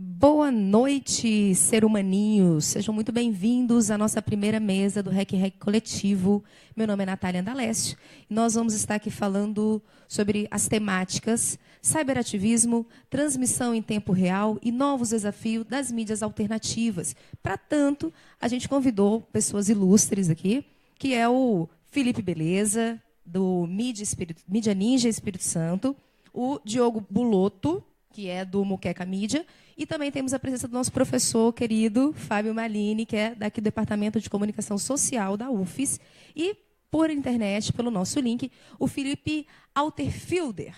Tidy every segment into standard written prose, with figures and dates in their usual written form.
Boa noite, ser humaninhos. Sejam muito bem-vindos à nossa primeira mesa do REC Coletivo. Meu nome é Natália Andaleste e nós vamos estar aqui falando sobre as temáticas cyberativismo, transmissão em tempo real e novos desafios das mídias alternativas. Para tanto, a gente convidou pessoas ilustres aqui, que é o Felipe Beleza, do Mídia Ninja Espírito Santo, o Diogo Buloto, que é do Muqueca Mídia, e também temos a presença do nosso professor querido, Fábio Malini, que é daqui do Departamento de Comunicação Social da UFES, e por internet, pelo nosso link, o Felipe Alterfielder.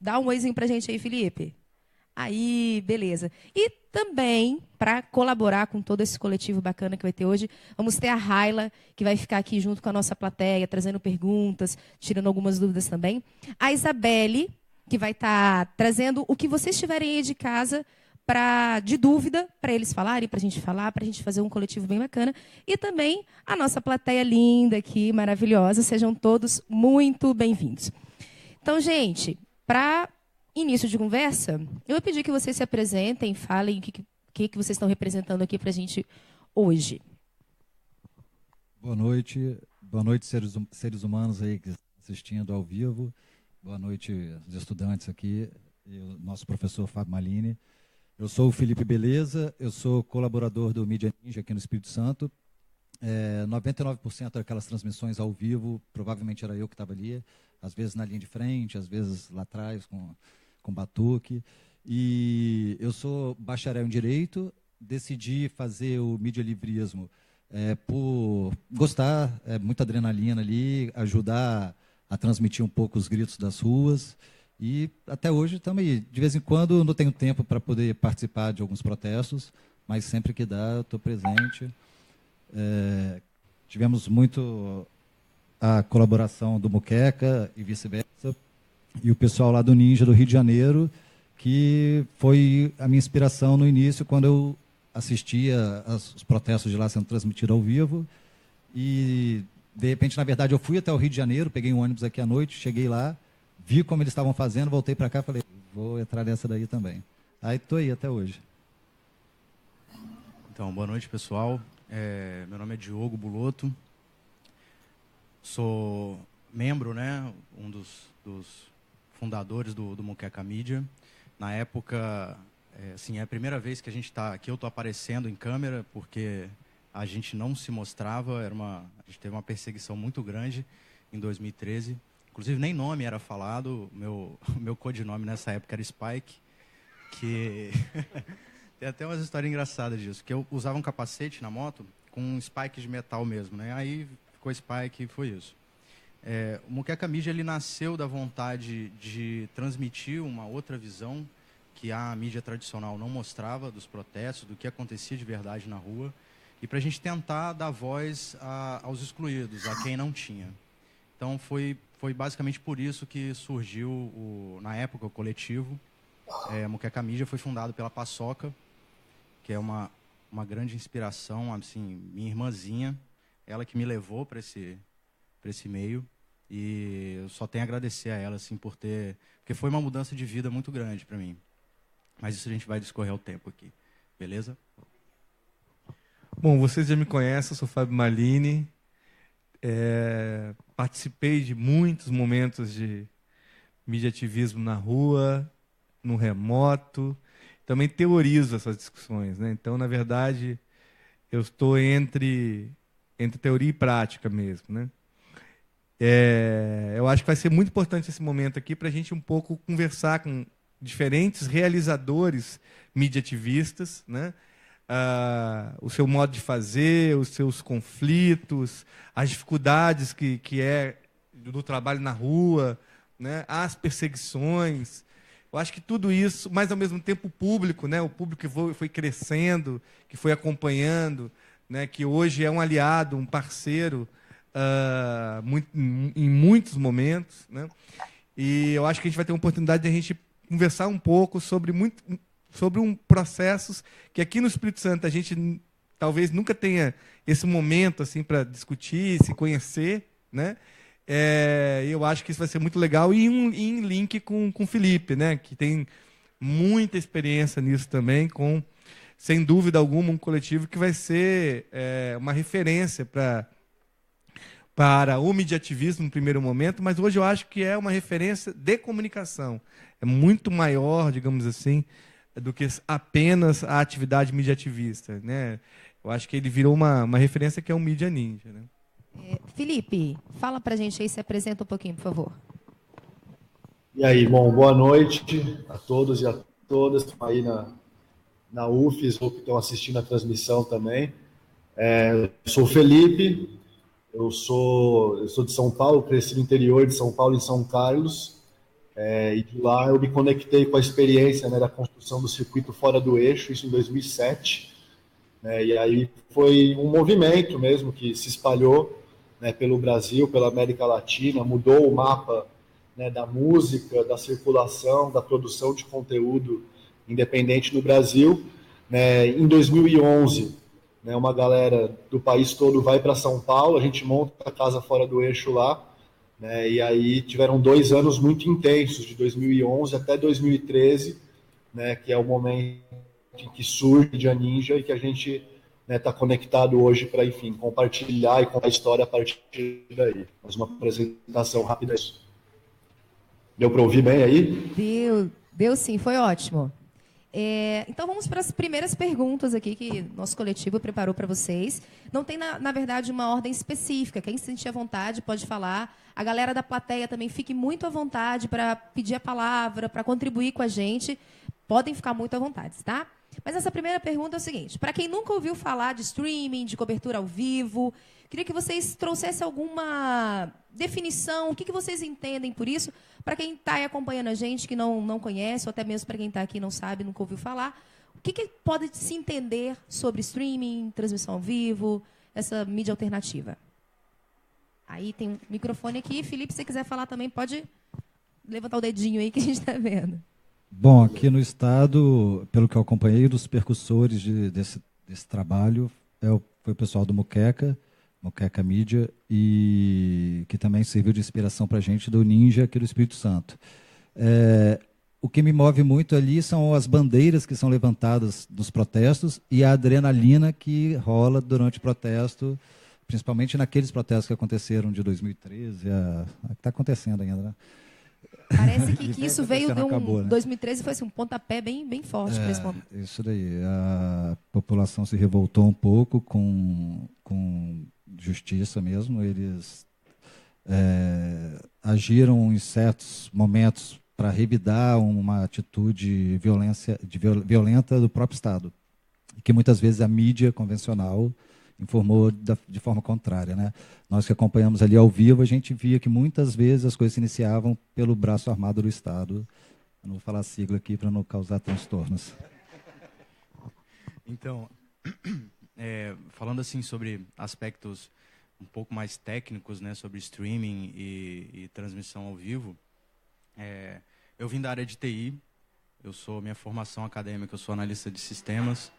Dá um oizinho para a gente aí, Felipe. Aí, beleza. E também, para colaborar com todo esse coletivo bacana que vai ter hoje, vamos ter a Raila, que vai ficar aqui junto com a nossa plateia, trazendo perguntas, tirando algumas dúvidas também. A Isabelle, que vai estar trazendo o que vocês tiverem aí de casa de dúvida, para eles falarem, para a gente falar, para a gente fazer um coletivo bem bacana. E também a nossa plateia linda aqui, maravilhosa. Sejam todos muito bem-vindos. Então, gente, para início de conversa, eu vou pedir que vocês se apresentem, falem o que vocês estão representando aqui para a gente hoje. Boa noite, seres humanos aí que estão assistindo ao vivo. Boa noite, os estudantes aqui, e o nosso professor Fábio Malini. Eu sou o Felipe Beleza, eu sou colaborador do Mídia Ninja aqui no Espírito Santo. 99% daquelas transmissões ao vivo, provavelmente era eu que estava ali, às vezes na linha de frente, às vezes lá atrás com batuque. E eu sou bacharel em Direito, decidi fazer o Mídia Livrismo por gostar, muita adrenalina ali, ajudar a transmitir um pouco os gritos das ruas. E até hoje estamos aí. De vez em quando não tenho tempo para poder participar de alguns protestos, mas sempre que dá eu estou presente. Tivemos muito a colaboração do Muqueca e vice-versa, e o pessoal lá do Ninja do Rio de Janeiro, que foi a minha inspiração no início, quando eu assistia os protestos de lá sendo transmitidos ao vivo. E, de repente, na verdade, eu fui até o Rio de Janeiro, peguei um ônibus aqui à noite, cheguei lá, vi como eles estavam fazendo, voltei para cá e falei, vou entrar nessa daí também. Aí estou aí até hoje. Então, boa noite, pessoal. Meu nome é Diogo Buloto. Sou membro, né, um dos fundadores do Muqueca Mídia. Na época, assim, é a primeira vez que eu estou aparecendo em câmera, porque a gente não se mostrava, a gente teve uma perseguição muito grande em 2013. Inclusive, nem nome era falado, o meu codinome nessa época era Spike, que tem até umas histórias engraçadas disso, que eu usava um capacete na moto com um spike de metal mesmo, né? Aí ficou Spike e foi isso. O Muqueca Mídia, ele nasceu da vontade de transmitir uma outra visão que a mídia tradicional não mostrava dos protestos, do que acontecia de verdade na rua, e para a gente tentar dar voz aos excluídos, a quem não tinha. Então, foi basicamente por isso que surgiu, na época, o coletivo. Muqueca Mídia foi fundado pela Paçoca, que é uma grande inspiração, assim, minha irmãzinha, ela que me levou para esse meio. E eu só tenho a agradecer a ela, assim, porque foi uma mudança de vida muito grande para mim. Mas isso a gente vai discorrer o tempo aqui, beleza? Bom, vocês já me conhecem, eu sou Fábio Malini. Participei de muitos momentos de mediativismo na rua, no remoto. Também teorizo essas discussões, né? Então, na verdade, eu estou entre teoria e prática mesmo, né? Eu acho que vai ser muito importante esse momento aqui para a gente um pouco conversar com diferentes realizadores mediativistas, né? O seu modo de fazer, os seus conflitos, as dificuldades que é do trabalho na rua, né? As perseguições. Eu acho que tudo isso, mas ao mesmo tempo o público, né? O público que foi crescendo, que foi acompanhando, né? Que hoje é um aliado, um parceiro em muitos momentos, né? E eu acho que a gente vai ter uma oportunidade de a gente conversar um pouco sobre processos que aqui no Espírito Santo a gente talvez nunca tenha esse momento assim para discutir, se conhecer, né? Eu acho que isso vai ser muito legal e em link com o Felipe, né? Que tem muita experiência nisso também, com, sem dúvida alguma, um coletivo que vai ser uma referência para o mediativismo no primeiro momento, mas hoje eu acho que é uma referência de comunicação. É muito maior, digamos assim, do que apenas a atividade mediativista, né? Eu acho que ele virou uma referência que é o Mídia Ninja, né? Felipe, fala pra gente aí, se apresenta um pouquinho, por favor. E aí, bom, boa noite a todos e a todas que estão aí na UFES ou que estão assistindo a transmissão também. Eu sou o Felipe, eu sou de São Paulo, cresci no interior de São Paulo, em São Carlos, e de lá eu me conectei com a experiência, né, da construção do circuito fora do eixo, isso em 2007, né, e aí foi um movimento mesmo que se espalhou, né, pelo Brasil, pela América Latina, mudou o mapa, né, da música, da circulação, da produção de conteúdo independente no Brasil. Né, em 2011, né, uma galera do país todo vai para São Paulo, a gente monta a Casa Fora do Eixo lá, né, e aí tiveram 2 anos muito intensos, de 2011 até 2013, né, que é o momento em que surge a Ninja e que a gente está conectado hoje para, enfim, compartilhar e contar a história a partir daí. Mais uma apresentação rápida. Deu para ouvir bem aí? Deu sim, foi ótimo. Então vamos para as primeiras perguntas aqui que nosso coletivo preparou para vocês. Não tem, na verdade, uma ordem específica. Quem se sentir à vontade pode falar. A galera da plateia também fique muito à vontade para pedir a palavra, para contribuir com a gente. Podem ficar muito à vontade, tá? Mas essa primeira pergunta é o seguinte: para quem nunca ouviu falar de streaming, de cobertura ao vivo, queria que vocês trouxessem alguma definição, o que vocês entendem por isso, para quem está aí acompanhando a gente, que não conhece, ou até mesmo para quem está aqui e não sabe, nunca ouviu falar, o que pode se entender sobre streaming, transmissão ao vivo, essa mídia alternativa? Aí tem um microfone aqui. Felipe, se você quiser falar também, pode levantar o dedinho aí que a gente está vendo. Bom, aqui no estado, pelo que eu acompanhei, dos percussores desse trabalho, foi o pessoal do Muqueca Mídia, e que também serviu de inspiração para a gente, do Ninja aqui do Espírito Santo. O que me move muito ali são as bandeiras que são levantadas nos protestos e a adrenalina que rola durante o protesto, principalmente naqueles protestos que aconteceram de 2013, que está acontecendo ainda, né? Parece que isso veio de acabou, né? 2013 foi assim, um pontapé bem forte para esse momento. Isso daí. A população se revoltou um pouco com justiça mesmo. Eles agiram em certos momentos para revidar uma atitude violenta do próprio Estado, que muitas vezes a mídia convencional informou de forma contrária, né? Nós que acompanhamos ali ao vivo, a gente via que muitas vezes as coisas se iniciavam pelo braço armado do Estado. Eu não vou falar a sigla aqui para não causar transtornos. Então, falando assim sobre aspectos um pouco mais técnicos, né, sobre streaming e transmissão ao vivo, eu vim da área de TI, minha formação acadêmica, eu sou analista de sistemas,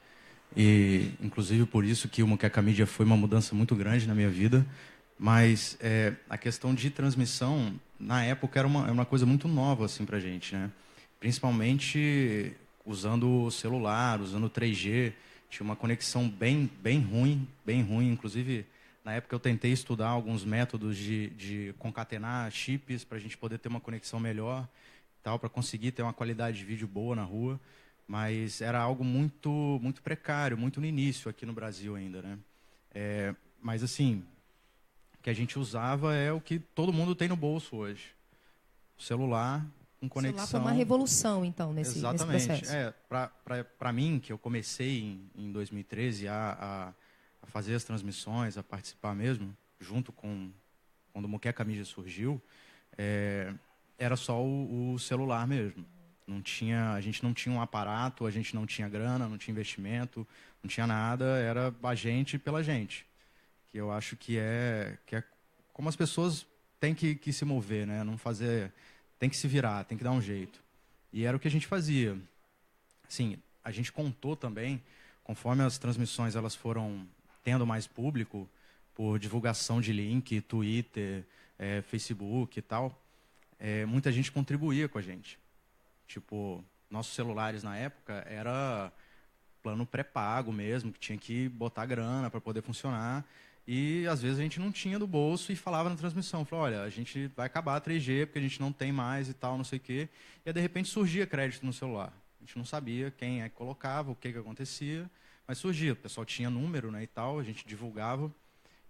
e inclusive por isso que o Muqueca Mídia foi uma mudança muito grande na minha vida. Mas a questão de transmissão, na época, era uma coisa muito nova assim, para a gente, né? Principalmente usando o celular, usando o 3G. Tinha uma conexão bem ruim. Inclusive, na época, eu tentei estudar alguns métodos de concatenar chips para a gente poder ter uma conexão melhor, para conseguir ter uma qualidade de vídeo boa na rua. Mas era algo muito precário, muito no início aqui no Brasil ainda, né? Mas assim, o que a gente usava é o que todo mundo tem no bolso hoje. O celular com conexão. O celular foi uma revolução, então, nesse processo. Para mim, que eu comecei em 2013 a fazer as transmissões, a participar mesmo, junto com quando o Muqueca Mídia surgiu, era só o celular mesmo. A gente não tinha um aparato, a gente não tinha grana, não tinha investimento, não tinha nada, era a gente pela gente. Que eu acho que é como as pessoas têm que se mover, né? Tem que se virar, tem que dar um jeito. E era o que a gente fazia. Assim, a gente contou também, conforme as transmissões elas foram tendo mais público, por divulgação de link, Twitter, Facebook e tal, muita gente contribuía com a gente. Tipo, nossos celulares na época era plano pré-pago mesmo, que tinha que botar grana para poder funcionar. E, às vezes, a gente não tinha do bolso e falava na transmissão. Falava, olha, a gente vai acabar a 3G porque a gente não tem mais e tal, não sei o quê. E, aí, de repente, surgia crédito no celular. A gente não sabia quem é que colocava, o que acontecia, mas surgia. O pessoal tinha número, né, e tal, a gente divulgava.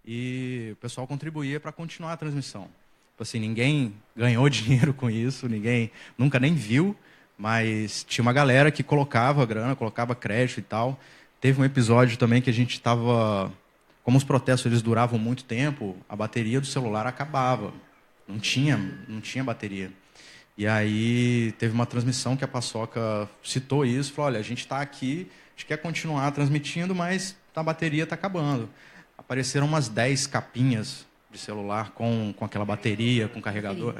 E o pessoal contribuía para continuar a transmissão. Tipo assim, ninguém ganhou dinheiro com isso, ninguém nunca nem viu, mas tinha uma galera que colocava grana, colocava crédito e tal. Teve um episódio também que a gente estava... Como os protestos eles duravam muito tempo, a bateria do celular acabava. Não tinha bateria. E aí teve uma transmissão que a Paçoca citou isso, falou, olha, a gente está aqui, a gente quer continuar transmitindo, mas a bateria está acabando. Apareceram umas 10 capinhas de celular com aquela bateria, com carregador,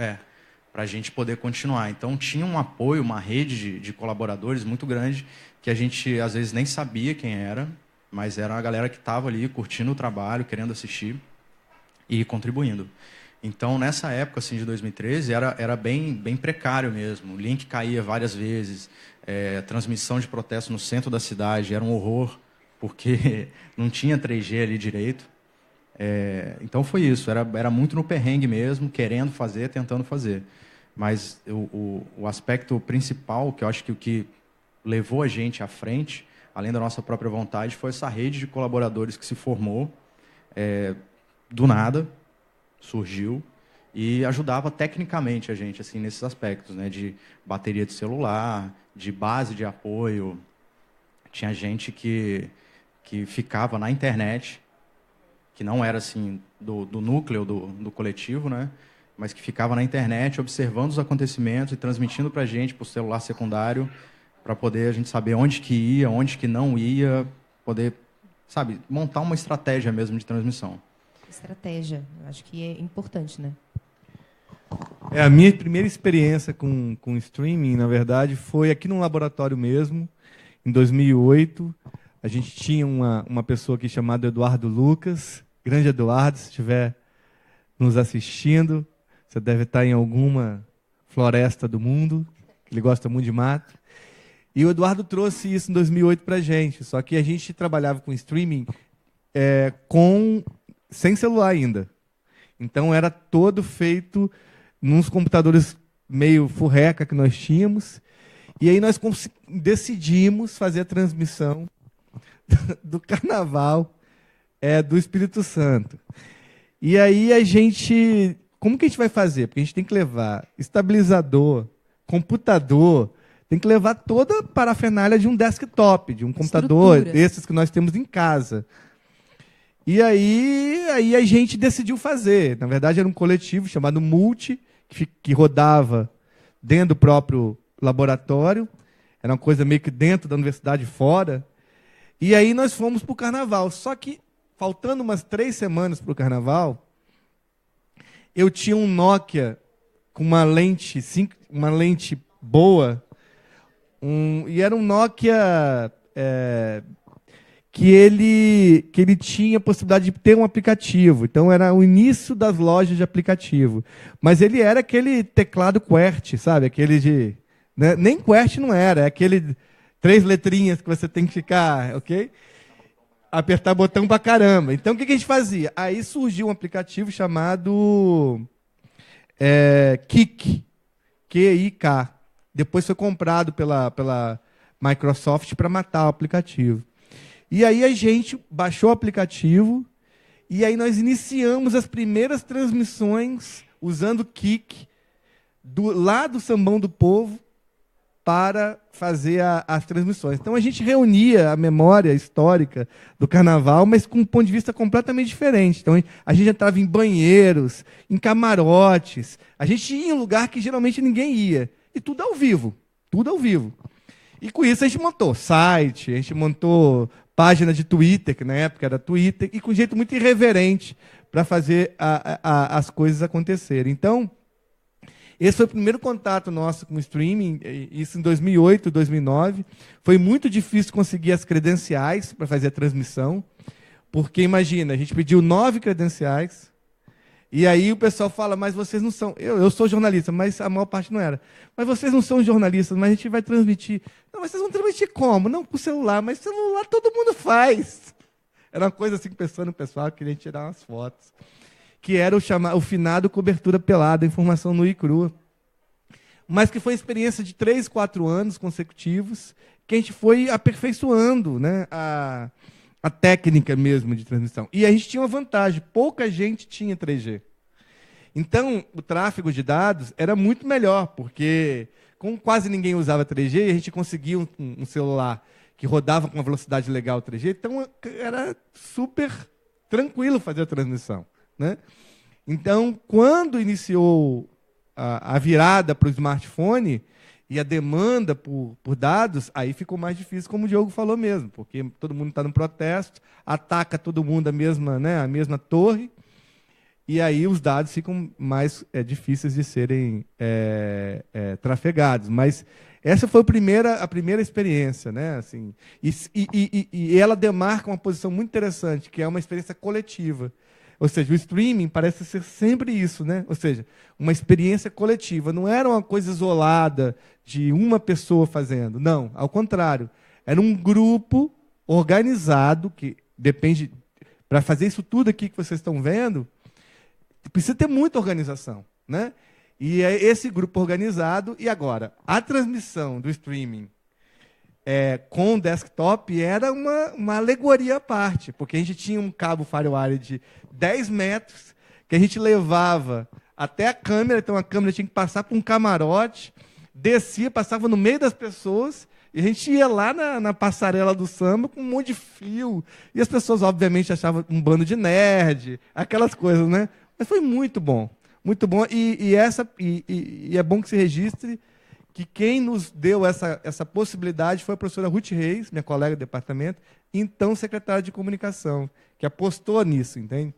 para a gente poder continuar. Então, tinha um apoio, uma rede de colaboradores muito grande, que a gente, às vezes, nem sabia quem era, mas era a galera que estava ali, curtindo o trabalho, querendo assistir e contribuindo. Então, nessa época assim, de 2013, era bem precário mesmo. O link caía várias vezes, transmissão de protesto no centro da cidade era um horror, porque não tinha 3G ali direito. Então foi isso, era muito no perrengue mesmo, querendo fazer, tentando fazer. Mas o aspecto principal, que eu acho que o que levou a gente à frente, além da nossa própria vontade, foi essa rede de colaboradores que se formou do nada, surgiu, e ajudava tecnicamente a gente assim, nesses aspectos, né, de bateria de celular, de base de apoio. Tinha gente que ficava na internet, que não era assim do núcleo do coletivo, né? Mas que ficava na internet observando os acontecimentos e transmitindo para a gente, para o celular secundário, para poder a gente saber onde que ia, onde que não ia, poder, sabe, montar uma estratégia mesmo de transmissão. Estratégia, acho que é importante, né? A minha primeira experiência com streaming, na verdade, foi aqui num laboratório mesmo, em 2008. A gente tinha uma pessoa aqui chamada Eduardo Lucas. Grande Eduardo, se estiver nos assistindo, você deve estar em alguma floresta do mundo, que ele gosta muito de mato. E o Eduardo trouxe isso em 2008 para a gente. Só que a gente trabalhava com streaming sem celular ainda. Então, era todo feito nos computadores meio furreca que nós tínhamos. E aí nós decidimos fazer a transmissão do Carnaval do Espírito Santo. E aí a gente... Como que a gente vai fazer? Porque a gente tem que levar estabilizador, computador, tem que levar toda a parafernália de um desktop, de um computador, desses que nós temos em casa. E aí a gente decidiu fazer. Na verdade, era um coletivo chamado Multi, que rodava dentro do próprio laboratório. Era uma coisa meio que dentro da universidade, fora. E aí nós fomos para o Carnaval. Só que, faltando umas 3 semanas para o Carnaval, eu tinha um Nokia com uma lente boa, e era um Nokia que ele tinha a possibilidade de ter um aplicativo. Então, era o início das lojas de aplicativo. Mas ele era aquele teclado QWERTY, sabe? Aquele de... Né? Nem QWERTY não era, é aquele 3 letrinhas que você tem que ficar, ok? Apertar botão pra caramba. Então, o que a gente fazia? Aí surgiu um aplicativo chamado Kik, Q-I-K. Depois foi comprado pela Microsoft para matar o aplicativo. E aí a gente baixou o aplicativo e aí nós iniciamos as primeiras transmissões usando o Kik lá do Sambão do Povo para fazer as transmissões. Então, a gente reunia a memória histórica do Carnaval, mas com um ponto de vista completamente diferente. Então, a gente entrava em banheiros, em camarotes, a gente ia em um lugar que geralmente ninguém ia. E tudo ao vivo, tudo ao vivo. E com isso a gente montou site, a gente montou página de Twitter, que na época era Twitter, e com um jeito muito irreverente para fazer as coisas acontecerem. Então, esse foi o primeiro contato nosso com o streaming, isso em 2008, 2009. Foi muito difícil conseguir as credenciais para fazer a transmissão, porque, imagina, a gente pediu 9 credenciais E aí o pessoal fala, mas vocês não são... Eu sou jornalista, mas a maior parte não era. Mas vocês não são jornalistas, mas a gente vai transmitir. Não, mas vocês vão transmitir como? Não por celular, mas celular todo mundo faz. Era uma coisa assim, pensando no pessoal, que queria tirar umas fotos. Que era o finado cobertura pelada, informação nua e crua. Mas que foi uma experiência de 3, 4 anos consecutivos, que a gente foi aperfeiçoando, né, a técnica mesmo de transmissão. E a gente tinha uma vantagem, pouca gente tinha 3G. Então, o tráfego de dados era muito melhor, porque como quase ninguém usava 3G, a gente conseguia um celular que rodava com uma velocidade legal 3G, então era super tranquilo fazer a transmissão, né? Então, quando iniciou a virada para o smartphone e a demanda por dados, aí ficou mais difícil, como o Diogo falou mesmo, porque todo mundo está no protesto, ataca todo mundo a mesma torre, e aí os dados ficam mais difíceis de serem trafegados. Mas essa foi a primeira experiência, né? Assim, e ela demarca uma posição muito interessante, que é uma experiência coletiva. Ou seja, o streaming parece ser sempre isso, né? Ou seja, uma experiência coletiva. Não era uma coisa isolada de uma pessoa fazendo. Não, ao contrário. Era um grupo organizado, que depende... Para fazer isso tudo aqui que vocês estão vendo, precisa ter muita organização, né? E é esse grupo organizado. E agora, a transmissão do streaming com o desktop era uma alegoria à parte, porque a gente tinha um cabo FireWire de 10 metros que a gente levava até a câmera, então a câmera tinha que passar por um camarote, descia, passava no meio das pessoas, e a gente ia lá na passarela do samba com um monte de fio, e as pessoas, obviamente, achavam um bando de nerd, aquelas coisas, né? Mas foi muito bom, e é bom que se registre que quem nos deu essa possibilidade foi a professora Ruth Reis, minha colega de departamento, então secretária de comunicação, que apostou nisso, entende?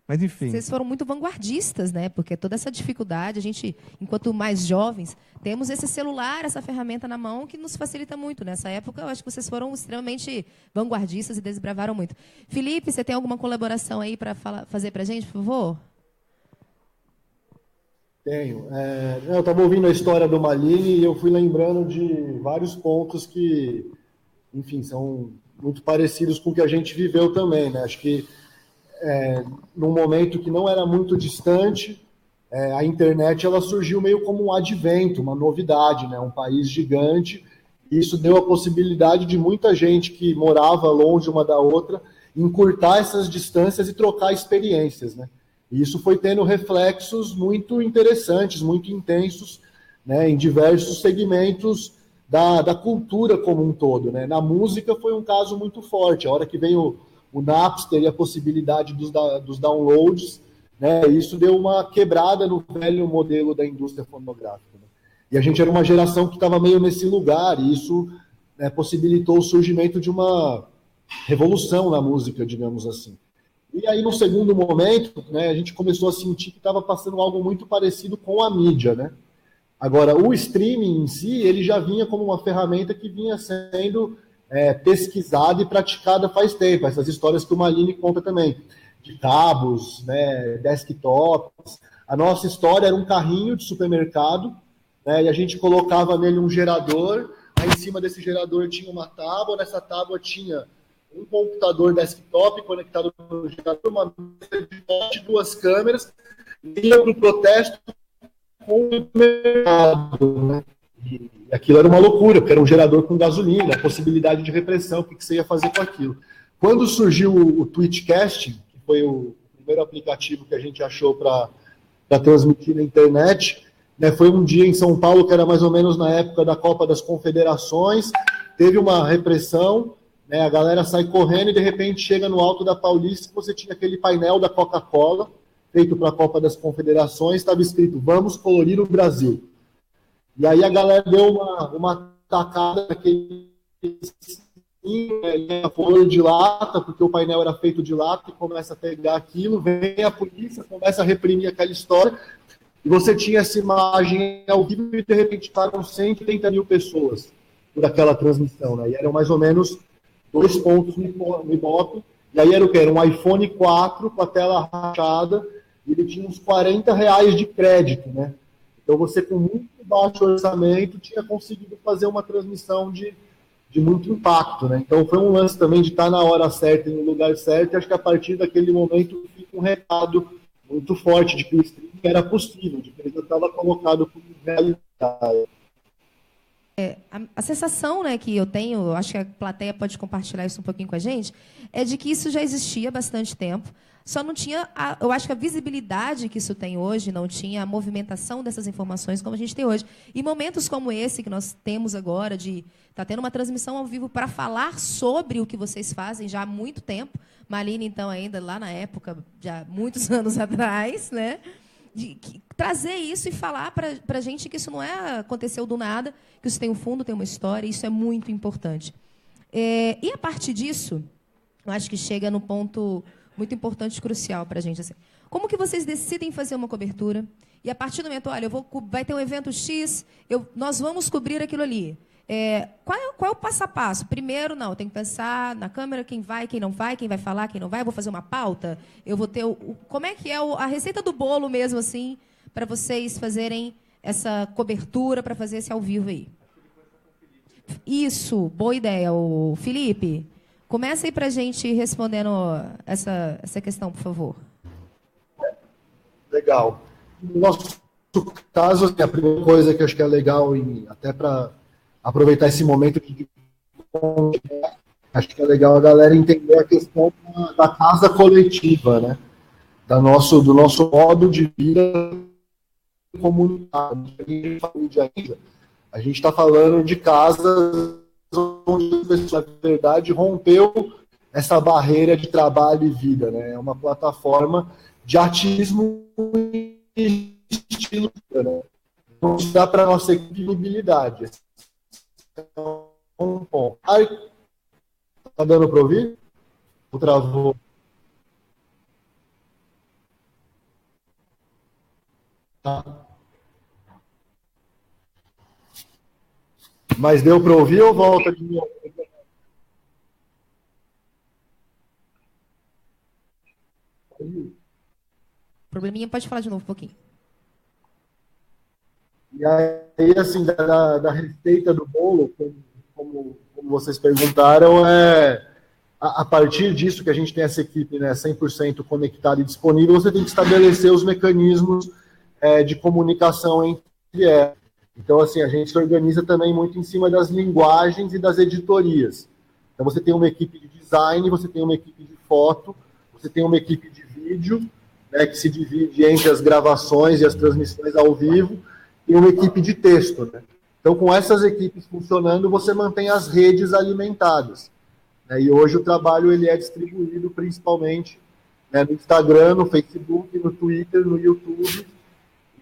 Mas, enfim. Vocês foram muito vanguardistas, né? Porque toda essa dificuldade, a gente, enquanto mais jovens, temos esse celular, essa ferramenta na mão que nos facilita muito. Nessa época, eu acho que vocês foram extremamente vanguardistas e desbravaram muito. Felipe, você tem alguma colaboração aí para fazer para a gente, por favor? Tenho. Eu estava ouvindo a história do Malini e eu fui lembrando de vários pontos que, enfim, são muito parecidos com o que a gente viveu também, né? Acho que num momento que não era muito distante, a internet ela surgiu meio como um advento, uma novidade, né? Um país gigante, e isso deu a possibilidade de muita gente que morava longe uma da outra encurtar essas distâncias e trocar experiências, né? E isso foi tendo reflexos muito interessantes, muito intensos, né, em diversos segmentos da cultura como um todo, né? Na música foi um caso muito forte. A hora que veio o Napster e a possibilidade dos downloads, né, isso deu uma quebrada no velho modelo da indústria fonográfica, né? E a gente era uma geração que estava meio nesse lugar, e isso, né, possibilitou o surgimento de uma revolução na música, digamos assim. E aí, no segundo momento, né, a gente começou a sentir que estava passando algo muito parecido com a mídia, né? Agora, o streaming em si, ele já vinha como uma ferramenta que vinha sendo pesquisada e praticada faz tempo. Essas histórias que o Malini conta também, de cabos, né, desktops. A nossa história era um carrinho de supermercado, né, e a gente colocava nele um gerador, aí em cima desse gerador tinha uma tábua, nessa tábua tinha um computador desktop conectado no gerador, uma mesa de 2 câmeras, ia para o protesto com o mercado, né? E aquilo era uma loucura, porque era um gerador com gasolina, a possibilidade de repressão, o que você ia fazer com aquilo. Quando surgiu o Twitchcast, que foi o primeiro aplicativo que a gente achou para transmitir na internet, né, foi um dia em São Paulo, que era mais ou menos na época da Copa das Confederações, teve uma repressão, né, a galera sai correndo e de repente chega no alto da Paulista, você tinha aquele painel da Coca-Cola, feito para a Copa das Confederações, estava escrito, vamos colorir o Brasil. E aí a galera deu uma tacada naquele folha de lata, porque o painel era feito de lata, e começa a pegar aquilo, vem a polícia, começa a reprimir aquela história, e você tinha essa imagem ao vivo e de repente param 130 mil pessoas por aquela transmissão, né? E eram mais ou menos 2 pontos no Ibope, e aí era o quê? Era um iPhone 4 com a tela rachada, e ele tinha uns R$ 40 de crédito, né? Então você, com muito baixo orçamento, tinha conseguido fazer uma transmissão de muito impacto, né? Então foi um lance também de estar na hora certa e no lugar certo, e acho que a partir daquele momento fica um recado muito forte de que o streaming era possível, de que ele já estava colocado como realidade. A sensação, né, que eu tenho, eu acho que a plateia pode compartilhar isso um pouquinho com a gente, é de que isso já existia há bastante tempo, só não tinha, eu acho que a visibilidade que isso tem hoje, não tinha a movimentação dessas informações como a gente tem hoje. E momentos como esse que nós temos agora, de estar tendo uma transmissão ao vivo para falar sobre o que vocês fazem já há muito tempo, Malini, então, ainda lá na época, já muitos anos atrás, né? Trazer isso e falar para a gente que isso não aconteceu do nada, que isso tem um fundo, tem uma história, e isso é muito importante. E a partir disso, eu acho que chega no ponto muito importante e crucial para a gente. Assim, como que vocês decidem fazer uma cobertura e, a partir do momento, olha, vai ter um evento X, nós vamos cobrir aquilo ali. Qual é o passo a passo? Primeiro, não, eu tenho que pensar na câmera quem vai falar, quem não vai, eu vou fazer uma pauta, eu vou ter como é que é a receita do bolo mesmo, assim, para vocês fazerem essa cobertura, para fazer esse ao vivo aí. Isso, boa ideia. O Felipe, começa aí para a gente respondendo essa questão, por favor. Legal. No nosso caso, assim, a primeira coisa que eu acho que é legal, até para aproveitar esse momento de acho que é legal a galera entender a questão da casa coletiva, né? Do nosso modo de vida comunitário. A gente está falando de casas onde a pessoa, na verdade, rompeu essa barreira de trabalho e vida, né? É uma plataforma de ativismo e estilo, né? Então, isso dá para a nossa credibilidade. Um ponto. Tá dando para ouvir? Ou travou? Tá. Mas deu para ouvir ou volta de novo? Probleminha, pode falar de novo um pouquinho. E aí, assim, da receita do bolo, como vocês perguntaram, a partir disso que a gente tem essa equipe, né, 100% conectada e disponível, você tem que estabelecer os mecanismos de comunicação entre elas. Então, assim, a gente se organiza também muito em cima das linguagens e das editorias. Então, você tem uma equipe de design, você tem uma equipe de foto, você tem uma equipe de vídeo, né, que se divide entre as gravações e as transmissões ao vivo, e uma equipe de texto, né? Então, com essas equipes funcionando, você mantém as redes alimentadas, né? E hoje o trabalho ele é distribuído principalmente, né, no Instagram, no Facebook, no Twitter, no YouTube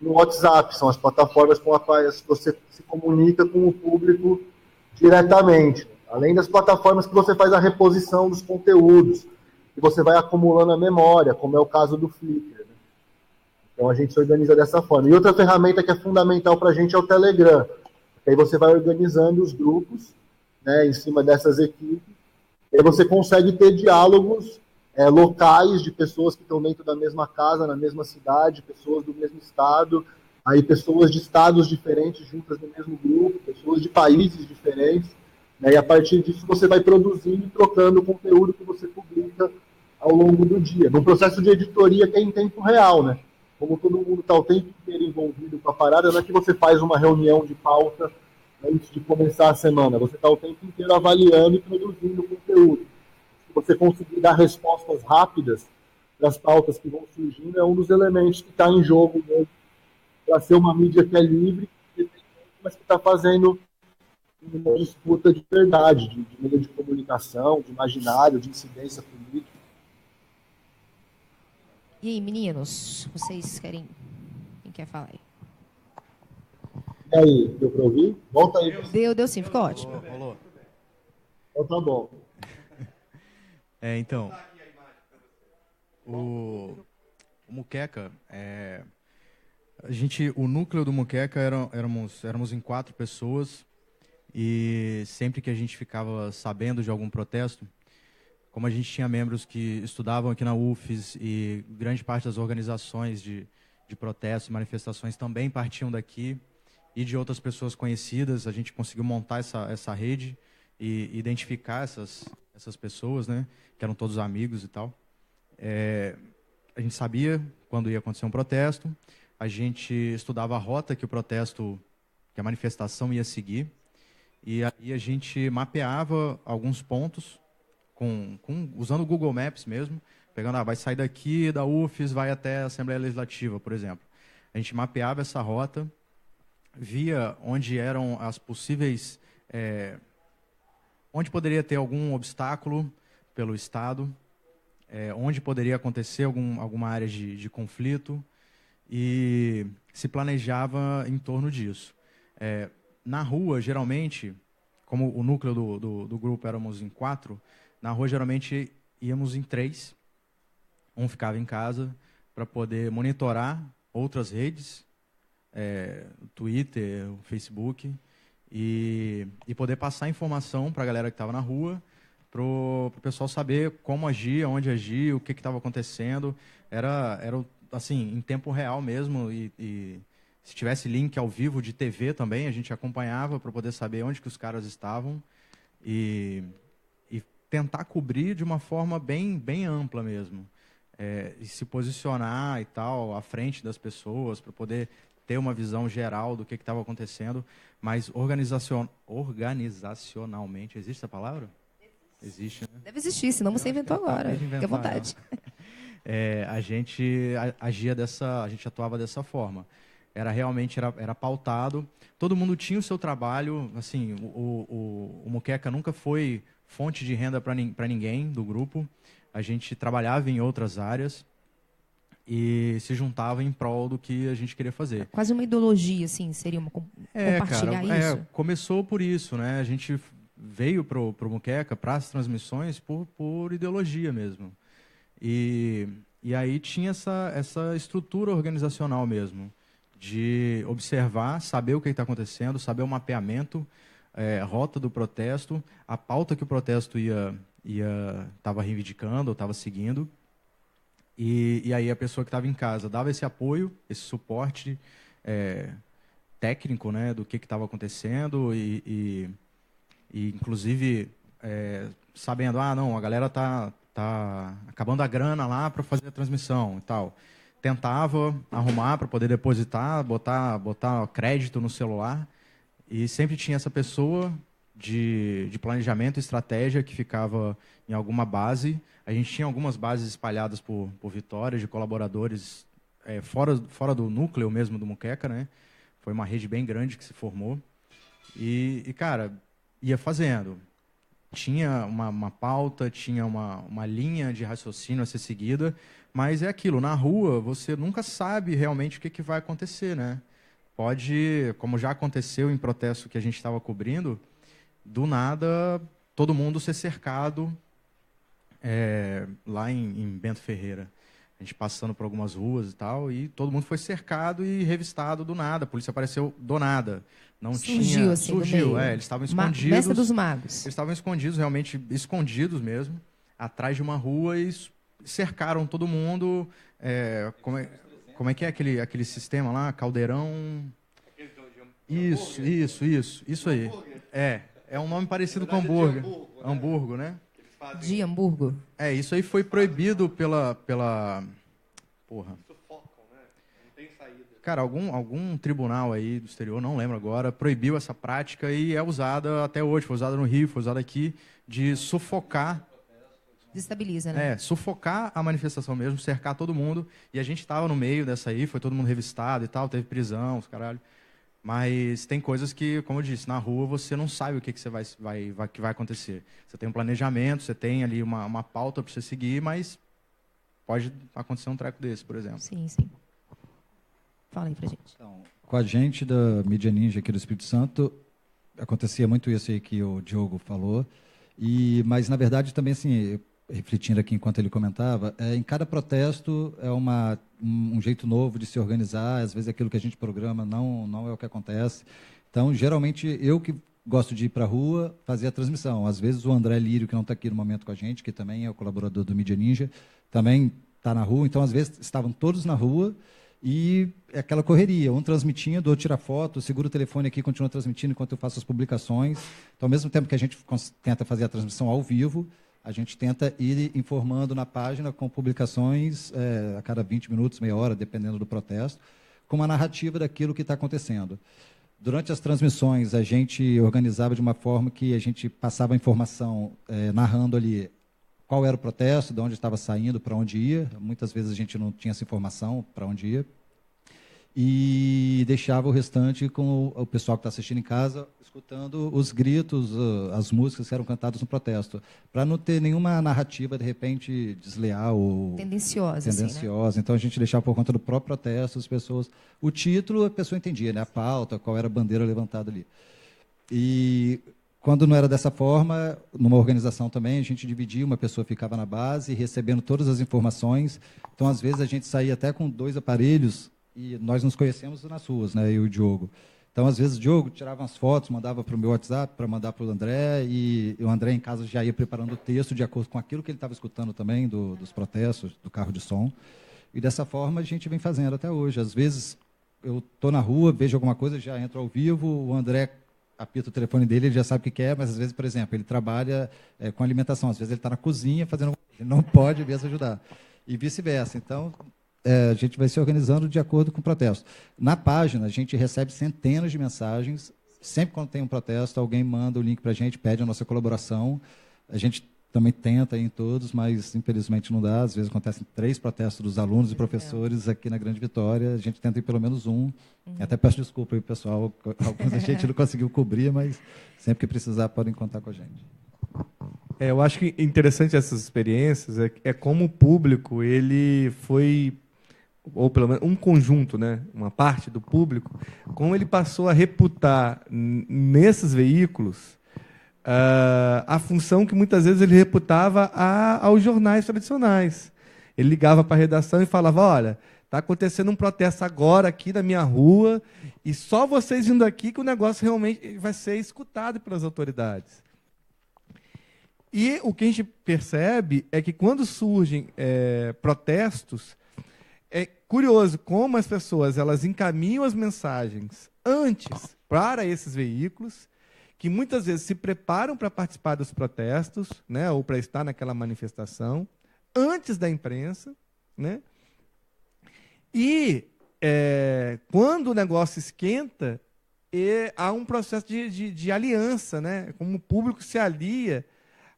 e no WhatsApp. São as plataformas com as quais você se comunica com o público diretamente. Além das plataformas que você faz a reposição dos conteúdos, que você vai acumulando a memória, como é o caso do Flickr, né? Então, a gente se organiza dessa forma. E outra ferramenta que é fundamental para a gente é o Telegram. Aí você vai organizando os grupos, né, em cima dessas equipes, e aí você consegue ter diálogos locais de pessoas que estão dentro da mesma casa, na mesma cidade, pessoas do mesmo estado, aí pessoas de estados diferentes juntas no mesmo grupo, pessoas de países diferentes, né, e a partir disso você vai produzindo e trocando o conteúdo que você publica ao longo do dia. Num processo de editoria que é em tempo real, né? Como todo mundo está o tempo inteiro envolvido com a parada, não é que você faz uma reunião de pauta antes de começar a semana. Você está o tempo inteiro avaliando e produzindo conteúdo. Se você conseguir dar respostas rápidas para as pautas que vão surgindo, é um dos elementos que está em jogo mesmo, para ser uma mídia que é livre, mas que está fazendo uma disputa de verdade, de meio de comunicação, de imaginário, de incidência política. E aí, meninos, vocês querem... Quem quer falar aí? E aí, deu para ouvir? Volta aí. Deu sim, ficou ótimo. Rolou. Então tá bom. Então, o Muqueca, o núcleo do Muqueca éramos em 4 pessoas, e sempre que a gente ficava sabendo de algum protesto, como a gente tinha membros que estudavam aqui na UFES e grande parte das organizações de protestos e manifestações também partiam daqui e de outras pessoas conhecidas, a gente conseguiu montar essa rede e identificar essas pessoas, né, que eram todos amigos e tal. A gente sabia quando ia acontecer um protesto, a gente estudava a rota que a manifestação ia seguir, e aí a gente mapeava alguns pontos usando o Google Maps mesmo, pegando, vai sair daqui da UFES, vai até a Assembleia Legislativa, por exemplo. A gente mapeava essa rota, via onde eram as possíveis, onde poderia ter algum obstáculo pelo Estado, onde poderia acontecer alguma área de conflito, e se planejava em torno disso. Na rua, geralmente, como o núcleo do grupo éramos em 4, na rua geralmente íamos em 3, um ficava em casa para poder monitorar outras redes, o Twitter, o Facebook, e poder passar informação para a galera que estava na rua, para o pessoal saber como agir, onde agir, o que estava acontecendo. Era assim, em tempo real mesmo, e se tivesse link ao vivo de TV também, a gente acompanhava para poder saber onde que os caras estavam e tentar cobrir de uma forma bem ampla mesmo. E se posicionar e tal, à frente das pessoas, para poder ter uma visão geral do que estava acontecendo, mas organizacionalmente, existe essa palavra? Existe, né? Deve existir, senão você inventou agora. Fique à vontade. A gente agia a gente atuava dessa forma. Era pautado, todo mundo tinha o seu trabalho, assim, o Muqueca nunca foi fonte de renda para ninguém do grupo, a gente trabalhava em outras áreas e se juntava em prol do que a gente queria fazer. Quase uma ideologia, assim, seria compartilhar isso? Começou por isso, né? A gente veio pro Muqueca, para as transmissões, por ideologia mesmo. E aí tinha essa estrutura organizacional mesmo, de observar, saber o que está acontecendo, saber o mapeamento, rota do protesto, a pauta que o protesto estava reivindicando ou estava seguindo, e aí a pessoa que estava em casa dava esse apoio, esse suporte técnico, né, do que estava acontecendo e inclusive sabendo, não, a galera tá acabando a grana lá para fazer a transmissão e tal. Tentava arrumar para poder depositar, botar crédito no celular. E sempre tinha essa pessoa de planejamento e estratégia que ficava em alguma base. A gente tinha algumas bases espalhadas por Vitória, de colaboradores fora do núcleo mesmo do Muqueca, né? Foi uma rede bem grande que se formou. E cara, ia fazendo. Tinha uma pauta, tinha uma linha de raciocínio a ser seguida, mas é aquilo, na rua você nunca sabe realmente o que vai acontecer, né? Pode, como já aconteceu em protesto que a gente estava cobrindo, do nada todo mundo ser cercado lá em Bento Ferreira. A gente passando por algumas ruas e tal, e todo mundo foi cercado e revistado do nada. A polícia apareceu do nada. Surgiu, eles estavam escondidos. Mestre dos magos. Eles estavam escondidos, realmente escondidos mesmo, atrás de uma rua e cercaram todo mundo. Como é que é aquele sistema lá? Caldeirão. Isso aí. É um nome parecido com hambúrguer. Hamburgo, né? De Hamburgo. Isso aí foi proibido pela porra. Sufocam, né? Não tem saída. Cara, algum tribunal aí do exterior, não lembro agora, proibiu essa prática e é usada até hoje. Foi usada no Rio, foi usada aqui, de sufocar. Desestabiliza, né? Sufocar a manifestação mesmo, cercar todo mundo. E a gente estava no meio dessa aí, foi todo mundo revistado e tal, teve prisão, os caralho. Mas tem coisas que, como eu disse, na rua você não sabe o que vai acontecer. Você tem um planejamento, você tem ali uma pauta para você seguir, mas pode acontecer um treco desse, por exemplo. Sim. Fala aí pra gente. Então, com a gente da Mídia Ninja aqui do Espírito Santo, acontecia muito isso aí que o Diogo falou. Mas, na verdade, também, assim, refletindo aqui enquanto ele comentava, em cada protesto é um jeito novo de se organizar, às vezes aquilo que a gente programa não é o que acontece. Então, geralmente, eu que gosto de ir para a rua fazer a transmissão. Às vezes o André Lírio, que não está aqui no momento com a gente, que também é o colaborador do Mídia Ninja, também está na rua. Então, às vezes, estavam todos na rua e é aquela correria. Um transmitindo, outro tira foto, segura o telefone aqui e continua transmitindo enquanto eu faço as publicações. Então, ao mesmo tempo que a gente tenta fazer a transmissão ao vivo, a gente tenta ir informando na página com publicações a cada 20 minutos, meia hora, dependendo do protesto, com uma narrativa daquilo que está acontecendo. Durante as transmissões, a gente organizava de uma forma que a gente passava a informação narrando ali qual era o protesto, de onde estava saindo, para onde ia. Muitas vezes a gente não tinha essa informação para onde ia. E deixava o restante com o pessoal que está assistindo em casa, escutando os gritos, as músicas que eram cantadas no protesto, para não ter nenhuma narrativa, de repente, desleal ou tendenciosa. Assim, né? Então, a gente deixava por conta do próprio protesto, as pessoas... O título, a pessoa entendia, né? A pauta, qual era a bandeira levantada ali. E... Quando não era dessa forma, numa organização também, a gente dividia, uma pessoa ficava na base, recebendo todas as informações. Então, às vezes, a gente saía até com 2 aparelhos, e nós nos conhecemos nas ruas, né, eu e o Diogo. Então, às vezes, o Diogo tirava umas fotos, mandava para o meu WhatsApp, para mandar para o André, e o André, em casa, já ia preparando o texto de acordo com aquilo que ele estava escutando também, dos protestos, do carro de som. E, dessa forma, a gente vem fazendo até hoje. Às vezes, eu estou na rua, vejo alguma coisa, já entro ao vivo, o André apita o telefone dele, ele já sabe o que quer, mas às vezes, por exemplo, ele trabalha com alimentação, às vezes ele está na cozinha fazendo, ele não pode mesmo ajudar, e vice-versa. Então, a gente vai se organizando de acordo com o protesto. Na página, a gente recebe centenas de mensagens, sempre quando tem um protesto, alguém manda o link para a gente, pede a nossa colaboração, a gente também tenta ir em todos, mas infelizmente não dá. Às vezes acontecem 3 protestos dos alunos e professores aqui na Grande Vitória. A gente tenta ir pelo menos um. Até peço desculpa aí, pessoal. Alguns a gente não conseguiu cobrir, mas sempre que precisar podem contar com a gente. Eu acho que interessante essas experiências é como o público ele foi, ou pelo menos um conjunto, né, uma parte do público, como ele passou a reputar nesses veículos a função que muitas vezes ele reputava aos jornais tradicionais. Ele ligava para a redação e falava: olha, está acontecendo um protesto agora aqui na minha rua e só vocês vindo aqui que o negócio realmente vai ser escutado pelas autoridades. E o que a gente percebe é que quando surgem protestos, é curioso como as pessoas elas encaminham as mensagens antes para esses veículos, que muitas vezes se preparam para participar dos protestos, né, ou para estar naquela manifestação, antes da imprensa, né? E quando o negócio esquenta, há um processo de aliança, né? Como o público se alia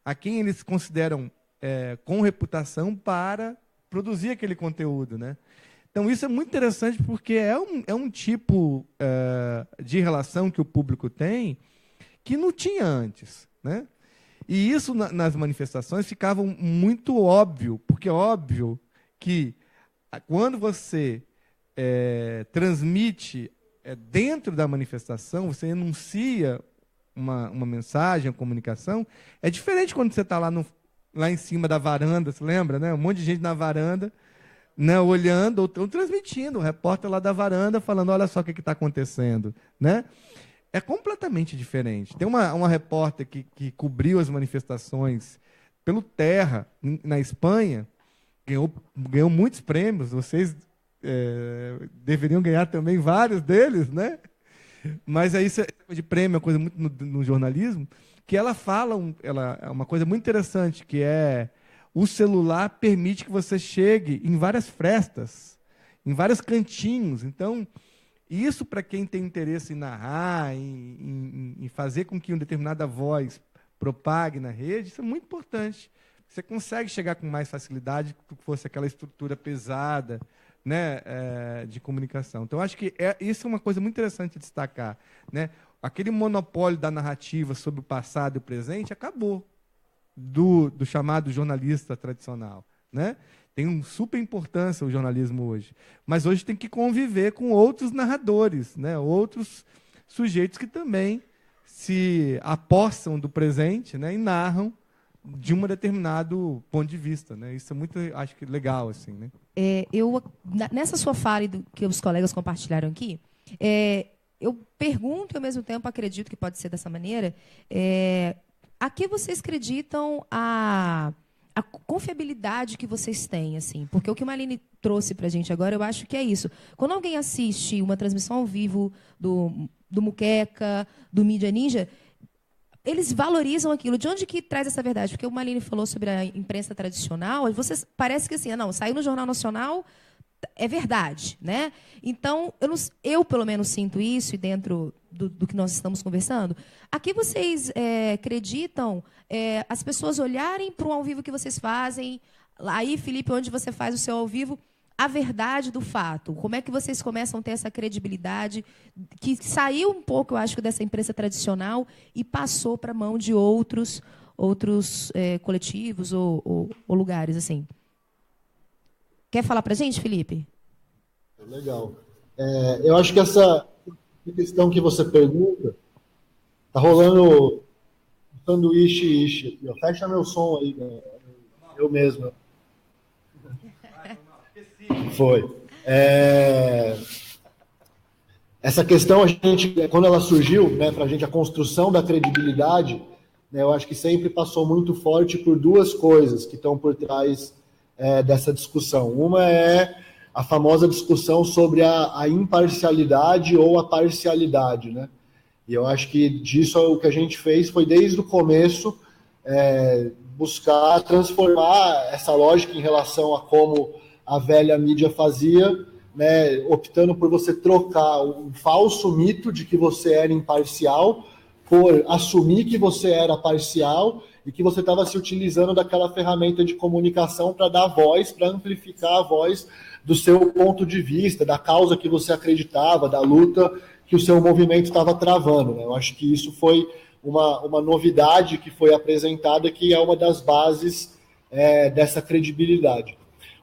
a quem eles consideram com reputação para produzir aquele conteúdo, né? Então, isso é muito interessante porque é um tipo de relação que o público tem que não tinha antes, né? E isso, nas manifestações, ficava muito óbvio, porque é óbvio que, quando você transmite dentro da manifestação, você enuncia uma mensagem, uma comunicação, é diferente quando você está lá em cima da varanda, você lembra, né? Um monte de gente na varanda, né, olhando ou transmitindo, o repórter lá da varanda falando: olha só o que está acontecendo, né? É completamente diferente. Tem uma repórter que cobriu as manifestações pelo Terra, na Espanha, ganhou muitos prêmios. Vocês deveriam ganhar também vários deles, né? Mas aí, de prêmio é uma coisa muito no jornalismo, que ela fala é uma coisa muito interessante, que o celular permite que você chegue em várias frestas, em vários cantinhos. Então, isso, para quem tem interesse em narrar, em fazer com que uma determinada voz propague na rede, isso é muito importante. Você consegue chegar com mais facilidade do que fosse aquela estrutura pesada, né, de comunicação. Então, acho que isso é uma coisa muito interessante de destacar, né? Aquele monopólio da narrativa sobre o passado e o presente acabou do chamado jornalista tradicional, né? Tem uma super importância o jornalismo hoje. Mas hoje tem que conviver com outros narradores, né? Outros sujeitos que também se apossam do presente, né? E narram de um determinado ponto de vista, né? Isso é muito, acho que, legal, assim, né? Nessa sua fala que os colegas compartilharam aqui, eu pergunto e, ao mesmo tempo, acredito que pode ser dessa maneira, a que vocês acreditam a confiabilidade que vocês têm, assim? Porque o que o Maline trouxe para a gente agora, eu acho que é isso. Quando alguém assiste uma transmissão ao vivo do Muqueca, do Mídia Ninja, eles valorizam aquilo. De onde que traz essa verdade? Porque o Maline falou sobre a imprensa tradicional, vocês parece que assim, não, saiu no Jornal Nacional, é verdade, né? Então, eu pelo menos sinto isso, e dentro do que nós estamos conversando, a que vocês acreditam as pessoas olharem para o ao vivo que vocês fazem, aí, Felipe, onde você faz o seu ao vivo, a verdade do fato? Como é que vocês começam a ter essa credibilidade que saiu um pouco, eu acho, dessa imprensa tradicional e passou para a mão de outros coletivos ou lugares, assim? Quer falar para a gente, Felipe? Legal. Eu acho que essa questão que você pergunta, tá rolando um sanduíche aqui, ó. Fecha meu som aí, né? Eu mesmo. Foi. Essa questão, a gente, quando ela surgiu, né, para a gente, a construção da credibilidade, né, eu acho que sempre passou muito forte por duas coisas que estão por trás dessa discussão. Uma é a famosa discussão sobre a imparcialidade ou a parcialidade, né? E eu acho que disso o que a gente fez foi, desde o começo, buscar transformar essa lógica em relação a como a velha mídia fazia, né, optando por você trocar um falso mito de que você era imparcial por assumir que você era parcial e que você estava se utilizando daquela ferramenta de comunicação para dar voz, para amplificar a voz do seu ponto de vista, da causa que você acreditava, da luta que o seu movimento estava travando, né? Eu acho que isso foi uma novidade que foi apresentada, que é uma das bases dessa credibilidade.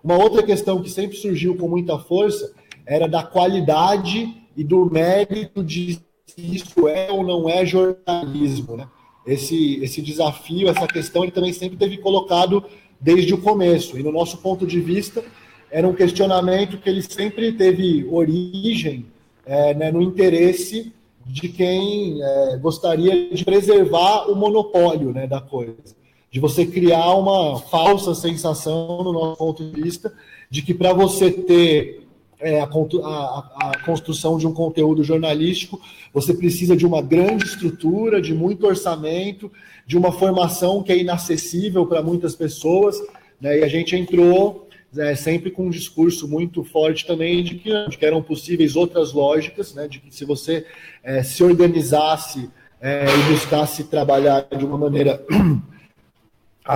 Uma outra questão que sempre surgiu com muita força era da qualidade e do mérito de se isso é ou não é jornalismo, né? Esse desafio, essa questão, ele também sempre teve colocado desde o começo. E no nosso ponto de vista, era um questionamento que ele sempre teve origem né, no interesse de quem gostaria de preservar o monopólio, né, da coisa. De você criar uma falsa sensação, no nosso ponto de vista, de que para você ter a construção de um conteúdo jornalístico, você precisa de uma grande estrutura, de muito orçamento, de uma formação que é inacessível para muitas pessoas, né? E a gente entrou sempre com um discurso muito forte também de que eram possíveis outras lógicas, né? De que se você se organizasse e buscasse trabalhar de uma maneira a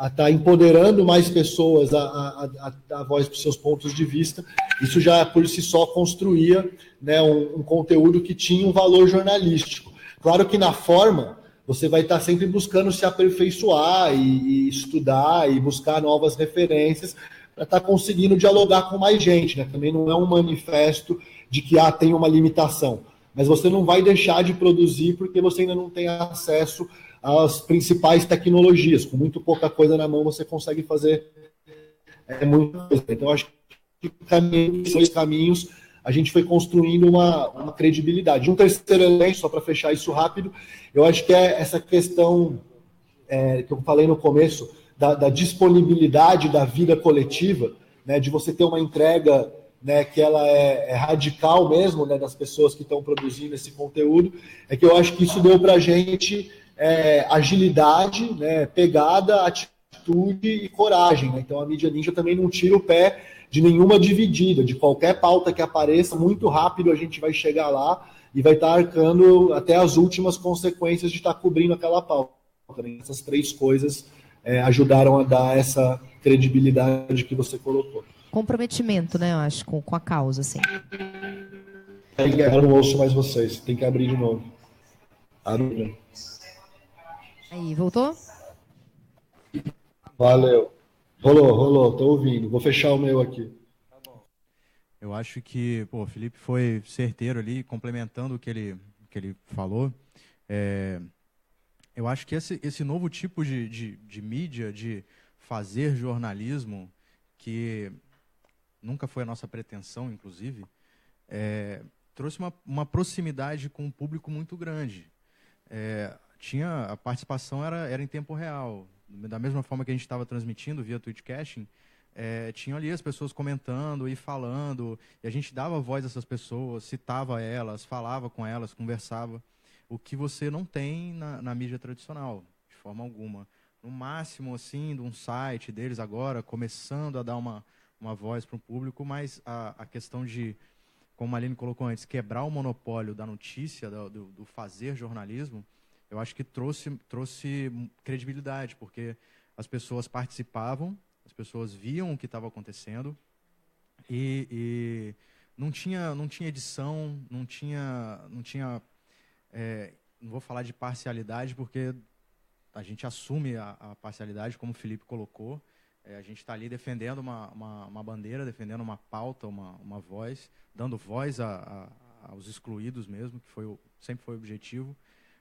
estar empoderando mais pessoas a dar voz para os seus pontos de vista, isso já por si só construía, né, um conteúdo que tinha um valor jornalístico. Claro que na forma você vai estar sempre buscando se aperfeiçoar e estudar e buscar novas referências para estar conseguindo dialogar com mais gente, né? Também não é um manifesto de que tem uma limitação, mas você não vai deixar de produzir porque você ainda não tem acesso às principais tecnologias. Com muito pouca coisa na mão você consegue fazer muita coisa. Então, acho que dois caminhos a gente foi construindo uma credibilidade. Um terceiro elemento, só para fechar isso rápido, eu acho que é essa questão que eu falei no começo, da disponibilidade da vida coletiva, né, de você ter uma entrega, né, que ela é radical mesmo, né, das pessoas que estão produzindo esse conteúdo, é que eu acho que isso deu para a gente agilidade, né, pegada, atitude e coragem, né? Então a mídia ninja também não tira o pé de nenhuma dividida, de qualquer pauta que apareça, muito rápido a gente vai chegar lá e vai estar arcando até as últimas consequências de estar cobrindo aquela pauta. Essas três coisas ajudaram a dar essa credibilidade que você colocou. Comprometimento, né, eu acho, com a causa, assim. Eu não ouço mais vocês, tem que abrir de novo. Abre. Aí, voltou? Valeu. Rolou, tô ouvindo. Vou fechar o meu aqui. Tá bom. Eu acho que o Felipe foi certeiro ali, complementando o que ele falou. Eu acho que esse novo tipo de mídia, de fazer jornalismo, que nunca foi a nossa pretensão, inclusive, trouxe uma proximidade com o público muito grande. A participação era em tempo real. Da mesma forma que a gente estava transmitindo via Twitchcasting, tinham ali as pessoas comentando e falando, e a gente dava voz a essas pessoas, citava elas, falava com elas, conversava, o que você não tem na mídia tradicional, de forma alguma. No máximo, assim, de um site deles agora, começando a dar uma voz para o público, mas a questão de, como a Aline colocou antes, quebrar o monopólio da notícia, do fazer jornalismo, eu acho que trouxe credibilidade, porque as pessoas participavam, as pessoas viam o que estava acontecendo e não tinha edição, não vou falar de parcialidade, porque a gente assume a parcialidade, como o Felipe colocou. A gente está ali defendendo uma bandeira, defendendo uma pauta, uma voz, dando voz aos excluídos mesmo, que sempre foi o objetivo.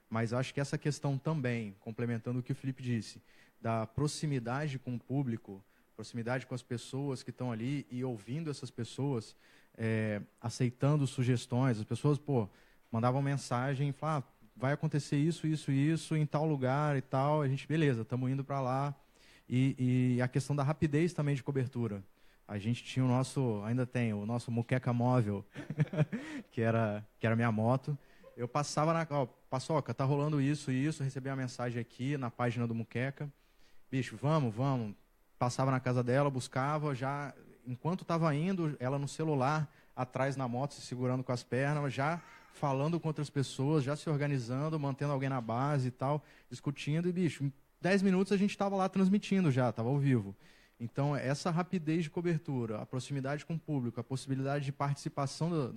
Mas acho que essa questão também, complementando o que o Felipe disse, da proximidade com o público, proximidade com as pessoas que estão ali e ouvindo essas pessoas, aceitando sugestões. As pessoas, mandavam mensagem, falavam, vai acontecer isso, isso, isso, em tal lugar e tal. A gente, beleza, estamos indo para lá. E a questão da rapidez também de cobertura. A gente tinha ainda tem o nosso Muqueca móvel, que era a minha moto. Eu passava Paçoca, tá rolando isso e isso, recebi uma mensagem aqui na página do Muqueca. Bicho, vamos. Passava na casa dela, buscava, já, enquanto estava indo, ela no celular, atrás na moto, se segurando com as pernas, já falando com outras pessoas, já se organizando, mantendo alguém na base e tal, discutindo, e, bicho, em 10 minutos a gente estava lá transmitindo já, estava ao vivo. Então, essa rapidez de cobertura, a proximidade com o público, a possibilidade de participação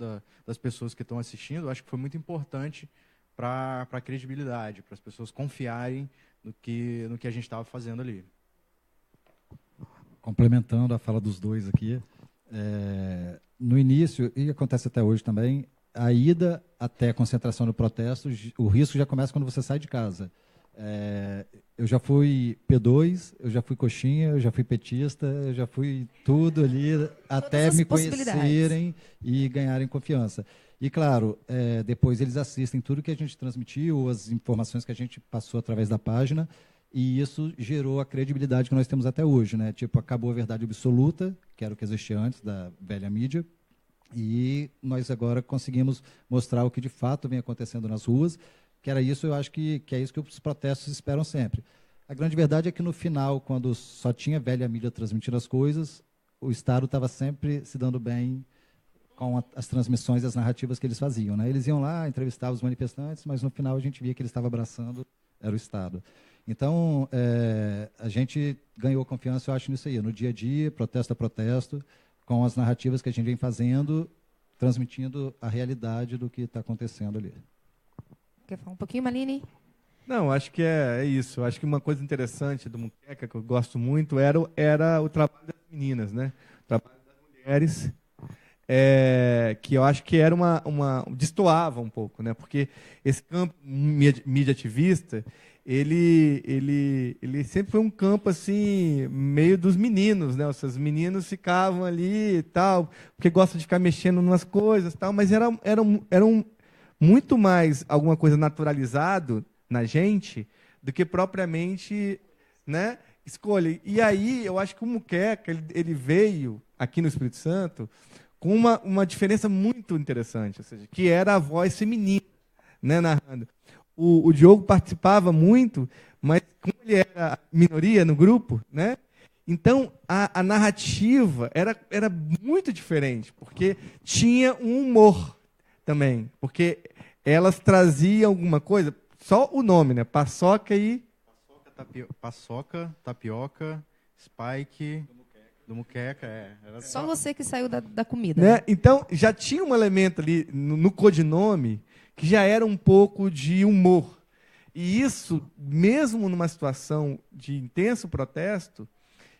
das pessoas que estão assistindo, acho que foi muito importante para a credibilidade, para as pessoas confiarem no que a gente estava fazendo ali. Complementando a fala dos dois aqui, no início, e acontece até hoje também, a ida até a concentração do protesto, o risco já começa quando você sai de casa. Eu já fui P2, eu já fui coxinha, eu já fui petista, eu já fui tudo ali, até me conhecerem e ganharem confiança. E, claro, depois eles assistem tudo que a gente transmitiu, as informações que a gente passou através da página, e isso gerou a credibilidade que nós temos até hoje, né? Tipo, acabou a verdade absoluta, que era o que existia antes da velha mídia, e nós agora conseguimos mostrar o que de fato vem acontecendo nas ruas, que era isso, eu acho que é isso que os protestos esperam sempre. A grande verdade é que no final, quando só tinha velha mídia transmitindo as coisas, o Estado estava sempre se dando bem com as transmissões e as narrativas que eles faziam, né? Eles iam lá, entrevistavam os manifestantes, mas no final a gente via que eles estavam abraçando, era o Estado. Então, a gente ganhou confiança, eu acho, nisso aí, no dia a dia, protesto a protesto, com as narrativas que a gente vem fazendo, transmitindo a realidade do que está acontecendo ali. Quer falar um pouquinho, Maline? Não, acho que é isso. Acho que uma coisa interessante do Muqueca, que eu gosto muito, era o trabalho das meninas, né? O trabalho das mulheres, que eu acho que era destoava um pouco, né? Porque esse campo mídia ativista, ele sempre foi um campo assim, meio dos meninos, né? Os meninos ficavam ali e tal, porque gostam de ficar mexendo nas coisas e tal, mas era muito mais alguma coisa naturalizado na gente do que propriamente, né, escolha. E aí, eu acho que o Muqueca, ele veio aqui no Espírito Santo com uma diferença muito interessante, ou seja, que era a voz feminina, né, narrando. O Diogo participava muito, mas como ele era minoria no grupo, né, então a narrativa era muito diferente, porque tinha um humor também, porque elas traziam alguma coisa, só o nome, né? Paçoca, tapioca, Spike, do Muqueca. Só você que saiu da comida. Né? Então, já tinha um elemento ali no codinome que já era um pouco de humor. E isso, mesmo numa situação de intenso protesto,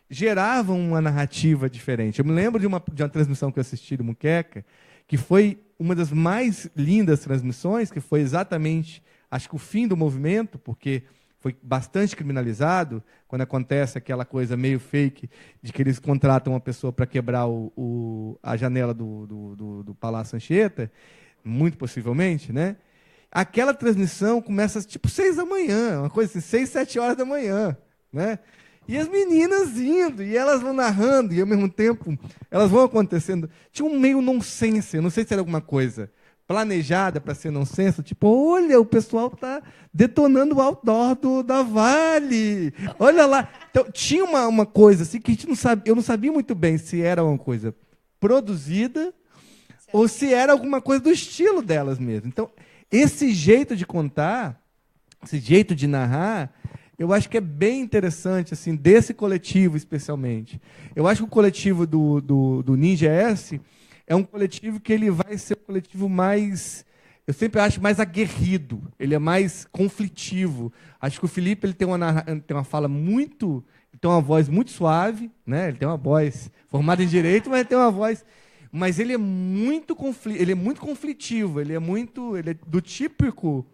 gerava uma narrativa diferente. Eu me lembro de uma transmissão que eu assisti do Muqueca, que foi uma das mais lindas transmissões, que foi exatamente, acho que o fim do movimento, porque foi bastante criminalizado, quando acontece aquela coisa meio fake, de que eles contratam uma pessoa para quebrar a janela do Palácio Anchieta, muito possivelmente, né? Aquela transmissão começa tipo 6 da manhã, uma coisa assim, 6, 7 horas da manhã, né? E as meninas indo, e elas vão narrando, e ao mesmo tempo elas vão acontecendo. Tinha um meio nonsense, eu não sei se era alguma coisa planejada para ser nonsense, tipo, olha, o pessoal está detonando o outdoor da Vale, olha lá. Então, tinha uma coisa assim que a gente não sabe, eu não sabia muito bem se era uma coisa produzida ou se era alguma coisa do estilo delas mesmo. Então, esse jeito de contar, esse jeito de narrar, eu acho que é bem interessante, assim, desse coletivo especialmente. Eu acho que o coletivo do Ninja S é um coletivo que ele vai ser o coletivo mais, eu sempre acho, mais aguerrido, ele é mais conflitivo. Acho que o Felipe ele tem uma fala muito, ele tem uma voz muito suave, né? Ele tem uma voz formada em direito, mas ele tem uma voz, mas ele é muito conflitivo, ele é do típico